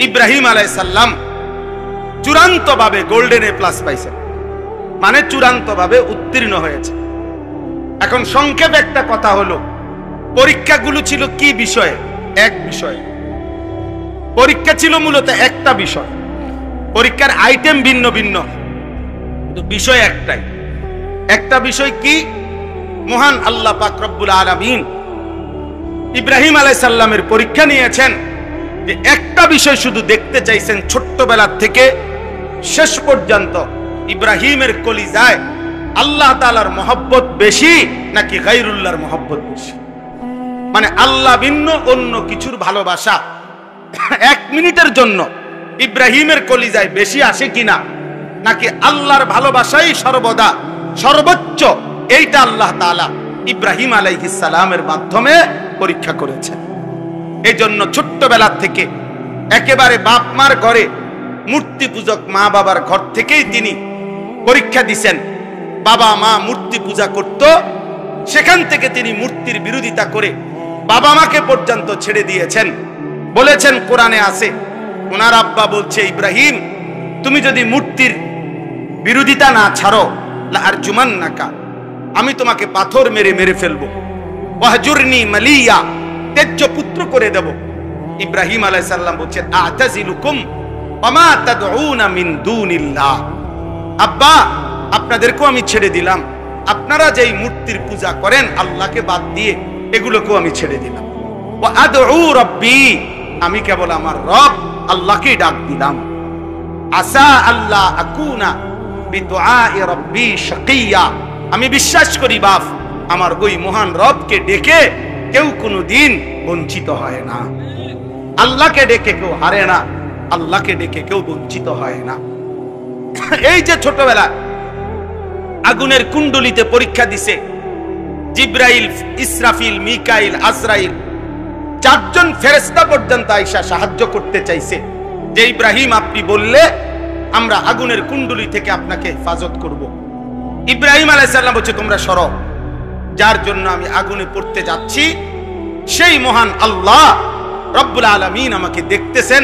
ইব্রাহিম আলাইহিস সালাম চূড়ান্তভাবে গোল্ডেন এ প্লাস পাইছেন, মানে চূড়ান্তভাবে উত্তীর্ণ হয়েছে। এখন সংক্ষেপে একটা কথা হলো, পরীক্ষাগুলো ছিল কি বিষয়ে? এক বিষয়ে পরীক্ষা ছিল, মূলত একটা বিষয়। পরীক্ষার আইটেম ভিন্ন ভিন্ন, কিন্তু বিষয় একটাই। একটা বিষয় কি? মহান আল্লাহ পাক রব্বুল আলামিন ইব্রাহিম আলাইহিস সালামের পরীক্ষা নিয়েছেন যে একটা বিষয় শুধু দেখতে চাইছেন, ছোট্টবেলা থেকে শেষ পর্যন্ত ইব্রাহিমের কলিজায় আল্লাহ তাআলার মহব্বত বেশি নাকি গায়রুল্লাহর মহব্বত বেশি? মানে আল্লাহ ভিন্ন অন্য কিছুর ভালোবাসা 1 মিনিটের জন্য ইব্রাহিমের কলিজায় বেশি আসে কিনা, নাকি আল্লাহর ভালোবাসাই সর্বদা সর্বোচ্চ? এইটা আল্লাহ তাআলা ইব্রাহিম আলাইহিস সালামের মাধ্যমে পরীক্ষা করেছেন। এই জন্য ছোট্টবেলা থেকে একেবারে বাপ মার ঘরে, মূর্তি পূজক মা বাবার ঘর থেকেই তিনি পরীক্ষা দিছেন। বাবা মা মূর্তি পূজা করত, সেখান থেকে তিনি মূর্তির বিরোধিতা করে বাবা মাকে পর্যন্ত ছেড়ে দিয়েছেন। বলেছেন, কোরআনে আছে, ওনার আব্বা বলছে, ইব্রাহিম তুমি যদি মূর্তির বিরোধিতা না ছাড়ো, লা আরজুমান্নাকা, আমি তোমাকে পাথর মেরে মেরে ফেলবো, ওয়াহজুরনি মালিয়া, তেজ্য পুত্র করে দেব। ইব্রাহিম আলাইহিস সালাম বলছেন, আতাজিলুকুম ওয়ামা তাদউনা মিন দুনিল্লাহ, আব্বা আপনাদেরকেও আমি ছেড়ে দিলাম, আপনারা যেই মূর্তির পূজা করেন আল্লাহকে বাদ দিয়ে, এগুলোকেও আমি ছেড়ে দিলাম। ওয়া আদউ রাব্বি, আমি কেবল আমার রব আল্লাহকেই ডাক দিলাম। আসা আল্লাহ আকুনা বিদুআই রাব্বি শাকিয়া, আমি বিশ্বাস করি বাপ আমার ওই মহান রবকে ডেকে কেউ কোনোদিন বঞ্চিত হয় না। আল্লাহকে ডেকে কেউ হারে না, আল্লাহকে ডেকে কেউ বঞ্চিত হয় না। এই যে ছোটবেলা আগুনের কুণ্ডলিতে পরীক্ষা দিছে, জিব্রাইল, ইসরাফিল, মিকাইল, আজরাইল, 4 জন ফেরেশতা পর্যন্ত আয়েশা সাহায্য করতে চাইছে যে ইব্রাহিম আপনি বললে আমরা আগুনের কুণ্ডলি থেকে আপনাকে হেফাজত করব। ইব্রাহিম আলাইহিস সালাম বলছে, তোমরা সরো, যার জন্য আমি আগুনে পড়তে যাচ্ছি সেই মহান আল্লাহ রব্বুল আলামিন আমাকে দেখতেছেন।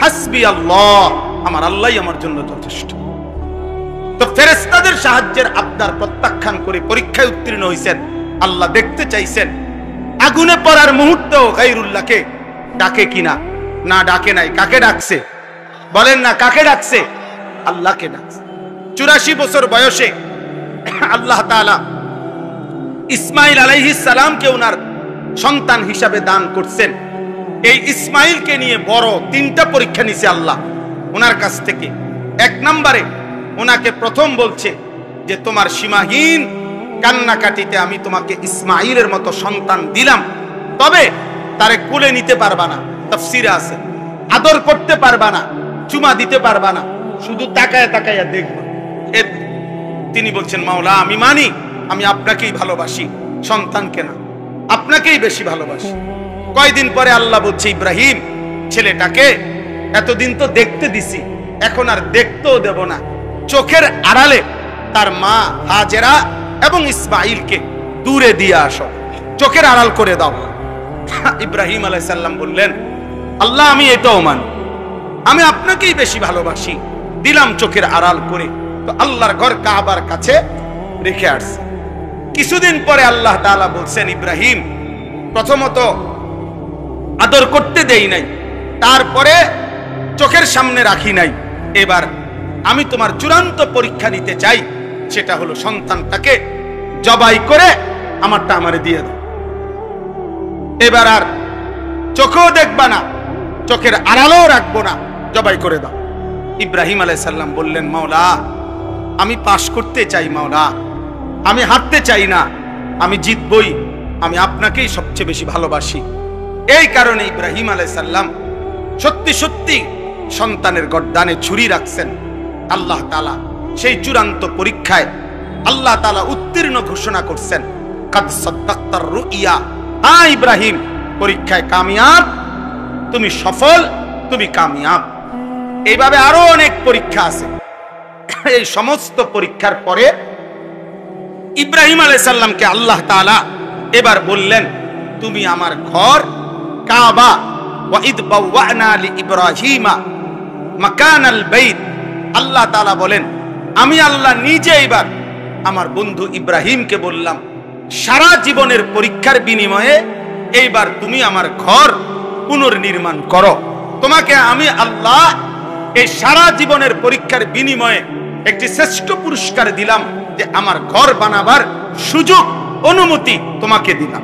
হাসবি আল্লাহ, আমার আল্লাহই আমার জন্য যথেষ্ট। তো ফেরেশতাদের সাহায্যের আবদার প্রত্যাখ্যান করে পরীক্ষায় উত্তীর্ণ হয়েছেন। আল্লাহ দেখতে চাইছেন আগুনে পড়ার মুহূর্তেও গায়রুল্লাহকে ডাকে কিনা। না ডাকে নাই। কাকে ডাকছে বলেন না? কাকে ডাকছে? আল্লাহকে ডাকছে। 84 বছর বয়সে আল্লাহ তাআলা ইসমাইল আলাইহিস সালামকে ওনার সন্তান হিসাবে দান করছেন। এই ইসমাইলকে নিয়ে বড় 3টা পরীক্ষা নিছে আল্লাহ ওনার কাছ থেকে। 1 নম্বরে ওনাকে প্রথম বলছে যে তোমার সীমাহীন কান্নাকাটিতে আমি তোমাকে ইসমাইলের মতো সন্তান দিলাম, তবে তারে কোলে নিতে পারবা না, তাফসীরে আছে, আদর করতে পারবা না, চুমা দিতে পারবা না, শুধু তাকায় তাকায়া দেখবা। তিনি বলছেন, মাওলা আমি মানি, আমি আপনাকেই ভালোবাসি, সন্তানকে না। আপনাকেই বেশি ভালোবাসি। কয়দিন পরে আল্লাহ বলছে, ইব্রাহিম ছেলেটাকে এতদিন তো দেখতে দিছি, এখন আর দেখতেও দেব না। চোখের আড়ালে তার মা হাজেরা এবং ইসমাইলকে দূরে দিয়ে আসো, চোখের আড়াল করে দাও। ইব্রাহিম আলাইহিস সালাম বললেন, আল্লাহ আমি এটাও মানি, আমি আপনাকেই বেশি ভালোবাসি, দিলাম চোখের আড়াল করে। তো আল্লাহর ঘর কাবার কাছে রেখে আসছে। কিছুদিন পরে আল্লাহ তাআলা বলছেন, ইব্রাহিম প্রথমত আদর করতে দেই নাই, তারপরে চোখের সামনে রাখি নাই, এবার আমি তোমার চূড়ান্ত পরীক্ষা নিতে চাই, সেটা হলো সন্তানটাকে জবাই করে আমারটা আমারে দিয়ে দাও। এবার আর চোখেও দেখবা না, চোখের আড়ালেও রাখবো না, জবাই করে দাও। ইব্রাহিম আলাইহিস সালাম বললেন, মাওলা আমি পাশ করতে চাই, মাওলা আমি হারতে চাই না, আমি জিতবই, আমি আপনাকেই সবচেয়ে বেশি ভালোবাসি। এই কারণে ইব্রাহিম আলাইহিস সালাম সত্যি সত্যি সন্তানের গর্দানে ছুরি রাখছেন। আল্লাহ তাআলা সেই চূড়ান্ত পরীক্ষায় আল্লাহ তাআলা উত্তীর্ণ ঘোষণা করছেন, কাদ সাদ্দাক্তার রুইয়া, হ্যাঁ ইব্রাহিম পরীক্ষায় কামিয়াব, তুমি সফল, তুমি কামিয়াব। এইভাবে আরো অনেক পরীক্ষা আছে। এই সমস্ত পরীক্ষার পরে ইব্রাহিম আলাইহিস সালামকে আল্লাহ তাআলা এবার বললেন, তুমি আমার ঘর কাবা, ওয়া ইদ বাওয়ানা লিইব্রাহিমা মাকানাল বাইত, আল্লাহ তাআলা বলেন, আমি আল্লাহ নিজে এবার আমার বন্ধু ইব্রাহিমকে বললাম, সারা জীবনের পরীক্ষার বিনিময়ে এইবার তুমি আমার ঘর পুনর্নির্মাণ করো। তোমাকে আমি আল্লাহ এই সারা জীবনের পরীক্ষার বিনিময়ে একটি শ্রেষ্ঠ পুরস্কার দিলাম, যে আমার ঘর বানাবার সুযোগ অনুমতি তোমাকে দিলাম।